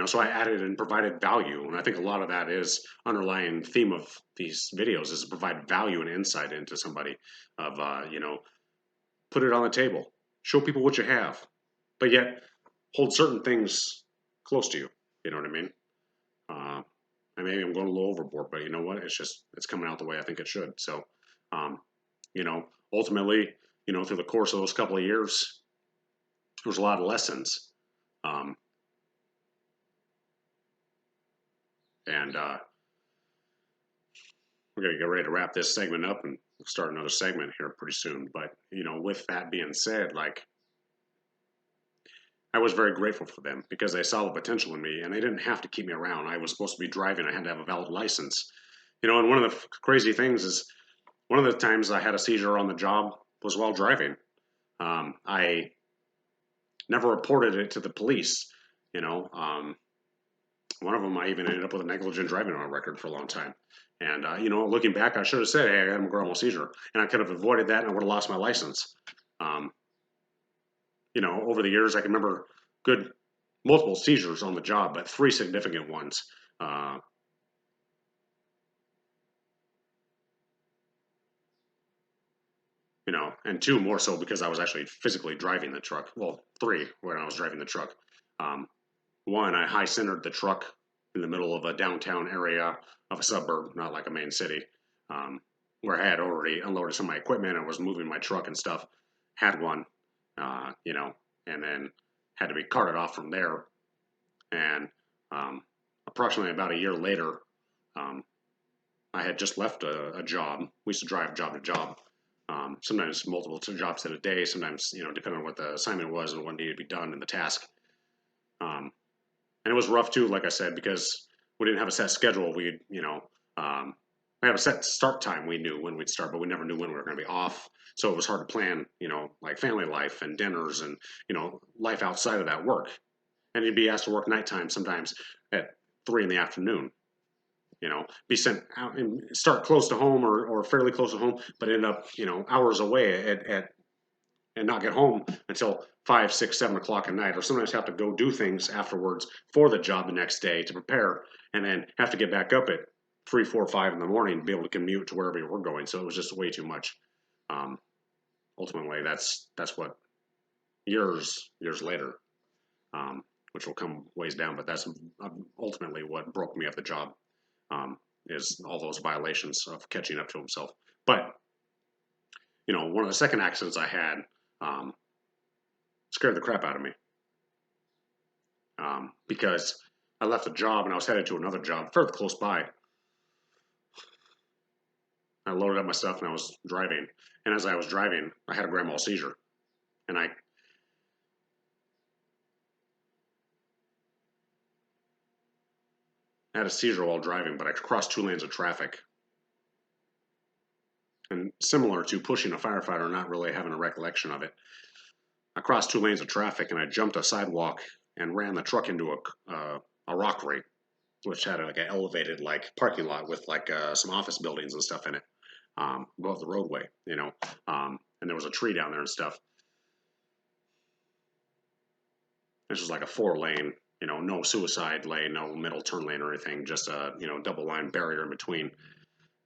So I added and provided value, and I think a lot of that is underlying theme of these videos is to provide value and insight into somebody of, put it on the table, show people what you have, but yet hold certain things close to you. You know what I mean? Maybe I'm going a little overboard, but you know what? It's coming out the way I think it should. So, ultimately, through the course of those couple of years, there was a lot of lessons. And we're going to get ready to wrap this segment up and start another segment here pretty soon. But, with that being said, I was very grateful for them because they saw the potential in me and they didn't have to keep me around. I was supposed to be driving. I had to have a valid license. And one of the crazy things is one of the times I had a seizure on the job was while driving. I never reported it to the police. One of them, I even ended up with a negligent driving on a record for a long time. And, looking back, I should have said, hey, I had a grand mal seizure. And I could have avoided that and I would have lost my license. Over the years, I can remember multiple seizures on the job, but 3 significant ones. And 2 more so because I was actually physically driving the truck. Well, 3 when I was driving the truck. 1, I high-centered the truck in the middle of a downtown area of a suburb, not like a main city, where I had already unloaded some of my equipment. I was moving my truck and stuff. Had one, and then had to be carted off from there. And approximately about a year later, I had just left a job. We used to drive job to job. Sometimes multiple jobs in a day, sometimes, depending on what the assignment was and what needed to be done in the task. And it was rough too, like I said, because we didn't have a set schedule. We had a set start time. We knew when we'd start, but we never knew when we were going to be off. So it was hard to plan, family life and dinners and, life outside of that work. And you'd be asked to work nighttime sometimes at 3 p.m, be sent out and start close to home or fairly close to home, but end up, hours away at and not get home until 5, 6, 7 o'clock at night, or sometimes have to go do things afterwards for the job the next day to prepare, and then have to get back up at 3, 4, 5 in the morning to be able to commute to wherever we're going. So it was just way too much. Ultimately, that's what years later, which will come ways down, but that's ultimately what broke me off the job, is all those violations of catching up to himself. But one of the second accidents I had scared the crap out of me, because I left a job and I was headed to another job fairly close by. I loaded up my stuff and I was driving. And as I was driving, I had a grand mal seizure. And I had a seizure while driving, but I crossed 2 lanes of traffic. And similar to pushing a firefighter, not really having a recollection of it, I crossed 2 lanes of traffic and I jumped a sidewalk and ran the truck into a rockery, which had like an elevated parking lot with some office buildings and stuff in it, above the roadway, and there was a tree down there and stuff. This was like a 4-lane, no suicide lane, no middle turn lane or anything, just a double line barrier in between.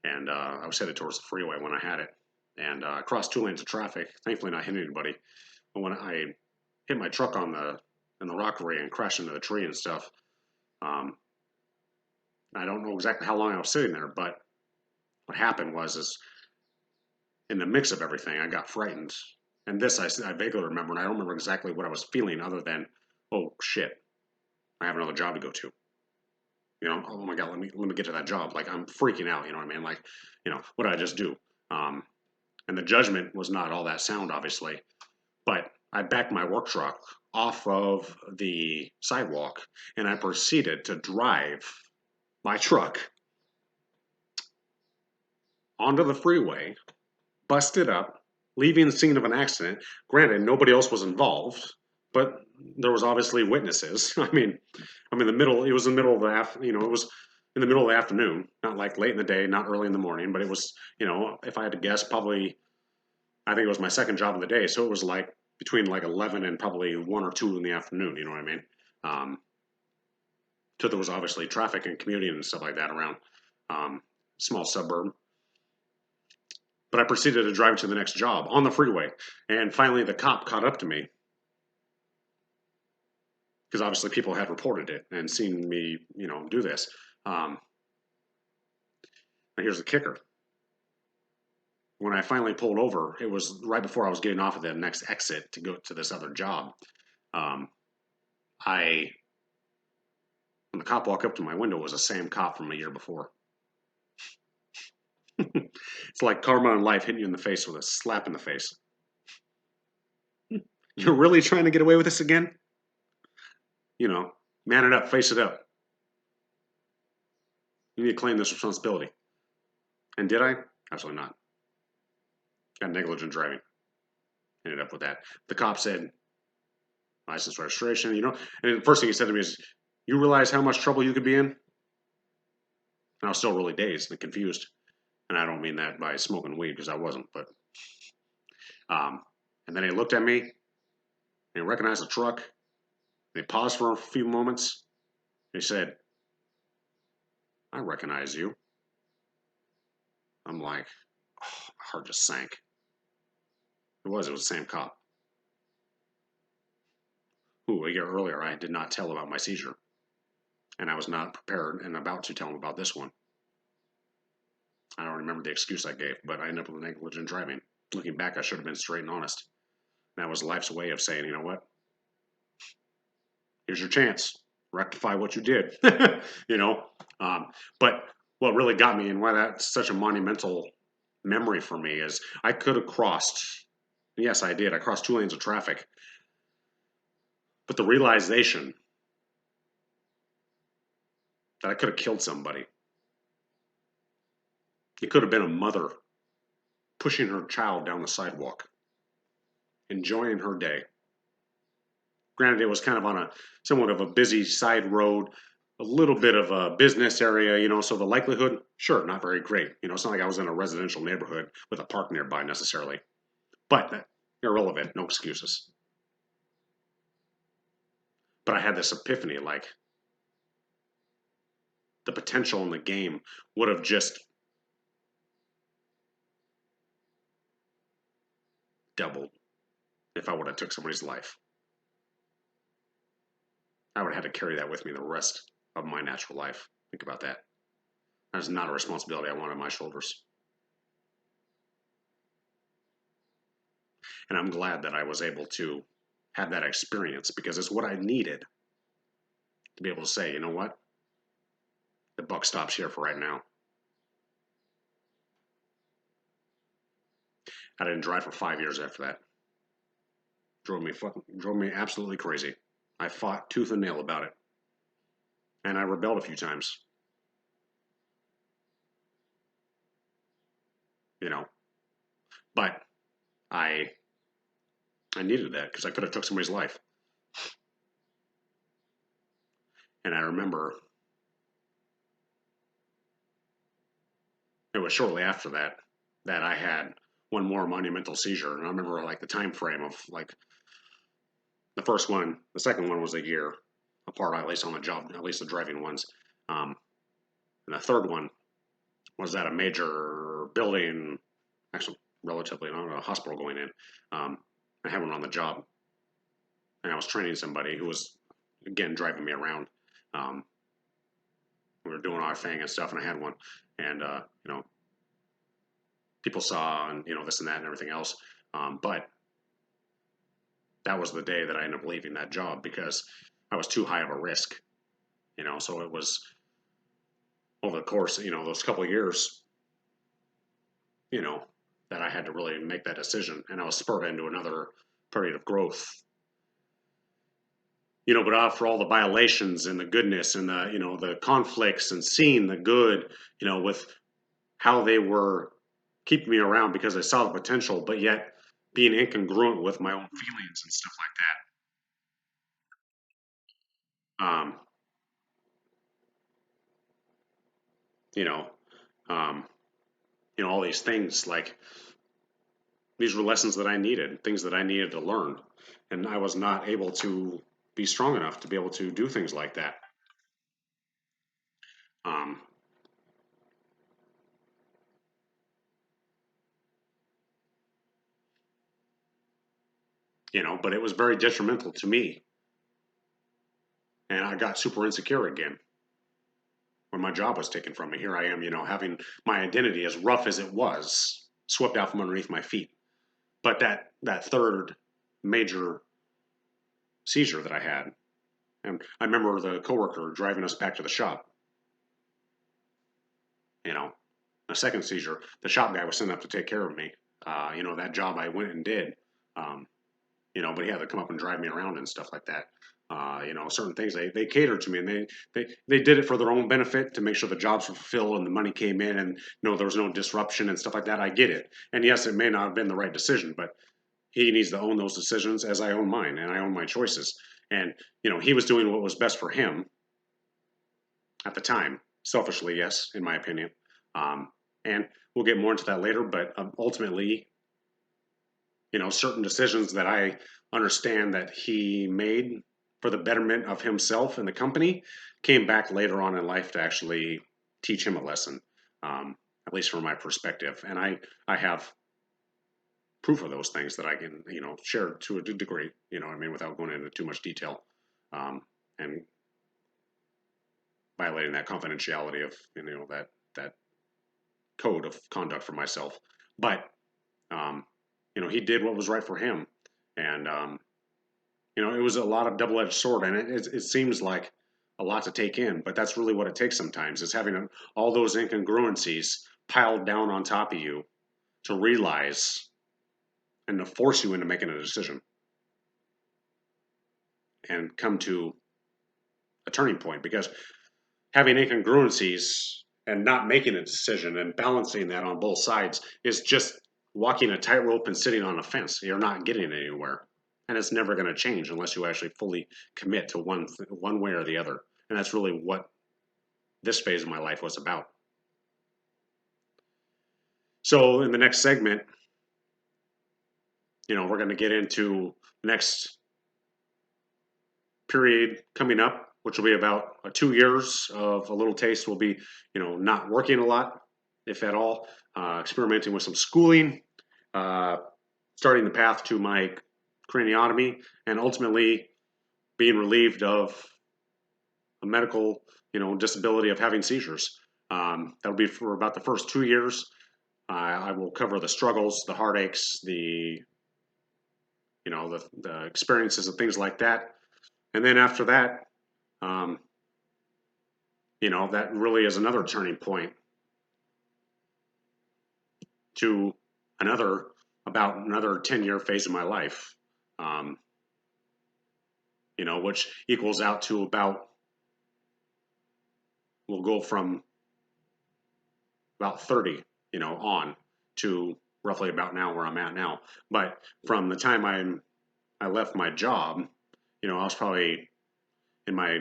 And I was headed towards the freeway when I had it, and I crossed 2 lanes of traffic, thankfully not hitting anybody. But when I hit my truck in the rockery and crashed into the tree and stuff, I don't know exactly how long I was sitting there, but what happened is in the mix of everything, I got frightened. And this I vaguely remember, and I don't remember exactly what I was feeling other than, oh shit, I have another job to go to. Oh my God, let me get to that job. I'm freaking out, you know what I mean? What did I just do? And the judgment was not all that sound, obviously, but I backed my work truck off of the sidewalk and I proceeded to drive my truck onto the freeway, busted up, leaving the scene of an accident. Granted, nobody else was involved, but there was obviously witnesses. It was in the middle of it was in the middle of the afternoon, not late in the day, not early in the morning, but it was, if I had to guess, probably, I think it was my second job of the day. So it was between 11 and probably 1 or 2 in the afternoon, you know what I mean? So there was obviously traffic and commuting and stuff like that around, small suburb. But I proceeded to drive to the next job on the freeway. And finally the cop caught up to me, because obviously people had reported it and seen me, do this. Now here's the kicker. When I finally pulled over, it was right before I was getting off of the next exit to go to this other job. When the cop walked up to my window, it was the same cop from a year before. It's like karma in life hitting you in the face with a slap in the face. You're really trying to get away with this again? Man it up, face it up. You need to claim this responsibility. And did I? Absolutely not. Got negligent driving. Ended up with that. The cop said, license registration, and the first thing he said to me is, you realize how much trouble you could be in? And I was still really dazed and confused. And I don't mean that by smoking weed, because I wasn't, but and then he looked at me and he recognized the truck and he paused for a few moments and he said, I recognize you. I'm like, oh, my heart just sank. It was the same cop who a year earlier I did not tell about my seizure, and I was not prepared and about to tell him about this one. I don't remember the excuse I gave, but I ended up with negligent driving. Looking back, I should have been straight and honest. That was life's way of saying, you know what? Here's your chance. Rectify what you did. But what really got me and why that's such a monumental memory for me is I could have crossed, yes, I did. I crossed 2 lanes of traffic. But the realization that I could have killed somebody. It could have been a mother pushing her child down the sidewalk, enjoying her day. Granted, it was kind of on a somewhat of a busy side road, a little bit of a business area, so the likelihood, sure, not very great. It's not like I was in a residential neighborhood with a park nearby necessarily. But irrelevant, no excuses. But I had this epiphany, like the potential in the game would have just doubled if I would have took somebody's life. I would have had to carry that with me the rest of my natural life. Think about that. That's not a responsibility I want on my shoulders. And I'm glad that I was able to have that experience because it's what I needed to be able to say, you know what? The buck stops here for right now. I didn't drive for 5 years after that. Drove me absolutely crazy. I fought tooth and nail about it. And I rebelled a few times. You know. But I needed that because I could have took somebody's life. And I remember it was shortly after that that I had one more monumental seizure. And I remember like the time frame of like the first one, the second one was a year apart, at least on the job, at least the driving ones. And the third one was at a major building, actually relatively, not a hospital going in. I had one on the job, and I was training somebody who was, again, driving me around. We were doing our thing and stuff, and I had one, and you know, people saw, and you know, this and that and everything else. But that was the day that I ended up leaving that job because I was too high of a risk. You know, so it was over the course, you know, those couple of years, you know, that I had to really make that decision, and I was spurred into another period of growth. You know, but after all the violations and the goodness and the, you know, the conflicts and seeing the good, you know, with how they were keeping me around because I saw the potential, but yet being incongruent with my own feelings and stuff like that. You know, um, you know, all these things like these were lessons that I needed, things that I needed to learn, and I was not able to be strong enough to be able to do things like that. Um, you know, but it was very detrimental to me, and I got super insecure again when my job was taken from me. Here I am, you know, having my identity, as rough as it was, swept out from underneath my feet. But that third major seizure that I had, and I remember the coworker driving us back to the shop. You know, a second seizure, the shop guy was sent up to take care of me. You know, that job I went and did. Um, you know, but he had to come up and drive me around and stuff like that. You know, certain things they catered to me, and they did it for their own benefit to make sure the jobs were fulfilled and the money came in, and you know there was no disruption and stuff like that. I get it, and yes, it may not have been the right decision, but he needs to own those decisions as I own mine, and I own my choices. And you know, he was doing what was best for him at the time, selfishly, yes, in my opinion. Um, and we'll get more into that later, but ultimately, you know, certain decisions that I understand that he made for the betterment of himself and the company came back later on in life to actually teach him a lesson, at least from my perspective. And I have proof of those things that I can, you know, share to a degree, you know what I mean, without going into too much detail, and violating that confidentiality of, you know, that code of conduct for myself. But, you know, he did what was right for him. And, you know, it was a lot of double-edged sword, and it seems like a lot to take in, but that's really what it takes sometimes, is having all those incongruencies piled down on top of you to realize and to force you into making a decision and come to a turning point. Because having incongruencies and not making a decision and balancing that on both sides is just walking a tightrope and sitting on a fence. You're not getting anywhere, and it's never going to change unless you actually fully commit to one way or the other. And that's really what this phase of my life was about. So in the next segment, we're going to get into next period coming up, which will be about 2 years of a little taste. We'll be, not working a lot, if at all, experimenting with some schooling, starting the path to my craniotomy, and ultimately being relieved of a medical, disability of having seizures. That'll be for about the first 2 years. I will cover the struggles, the heartaches, the experiences and things like that. And then after that, that really is another turning point to another 10-year phase of my life, which equals out to we'll go from about 30, on to roughly about now where I'm at now. But from the time I left my job, I was probably in my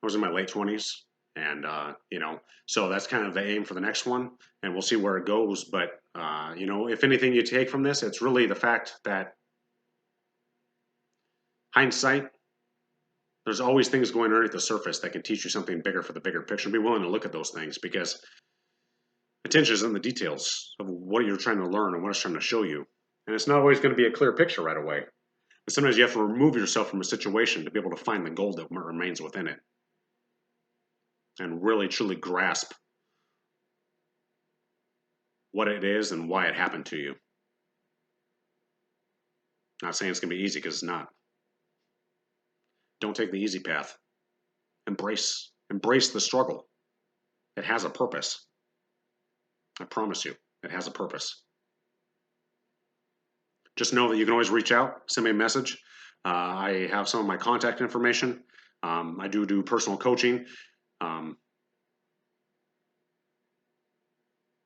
late 20s. And, so that's kind of the aim for the next one, and we'll see where it goes. But, if anything you take from this, it's really the fact that hindsight, there's always things going underneath the surface that can teach you something bigger for the bigger picture. Be willing to look at those things, because attention is in the details of what you're trying to learn and what it's trying to show you. And it's not always going to be a clear picture right away. But sometimes you have to remove yourself from a situation to be able to find the gold that remains within it, and really truly grasp what it is and why it happened to you. Not saying it's going to be easy, because it's not. Don't take the easy path. Embrace the struggle. It has a purpose. I promise you, it has a purpose. Just know that you can always reach out, send me a message. I have some of my contact information. I do personal coaching.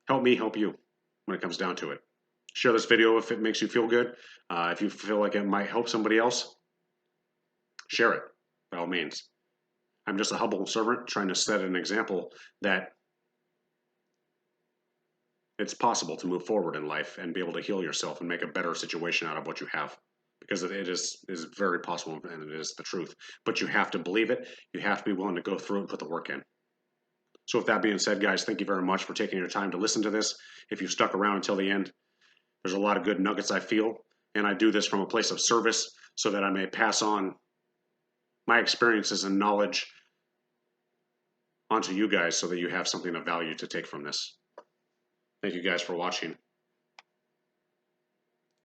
Help me help you when it comes down to it. Share this video if it makes you feel good. If you feel like it might help somebody else, share it, by all means. I'm just a humble servant trying to set an example that it's possible to move forward in life and be able to heal yourself and make a better situation out of what you have. Because it is very possible, and it is the truth. But you have to believe it. You have to be willing to go through it and put the work in. So with that being said, guys, thank you very much for taking your time to listen to this. If you've stuck around until the end, there's a lot of good nuggets I feel. And I do this from a place of service so that I may pass on my experiences and knowledge onto you guys so that you have something of value to take from this. Thank you guys for watching.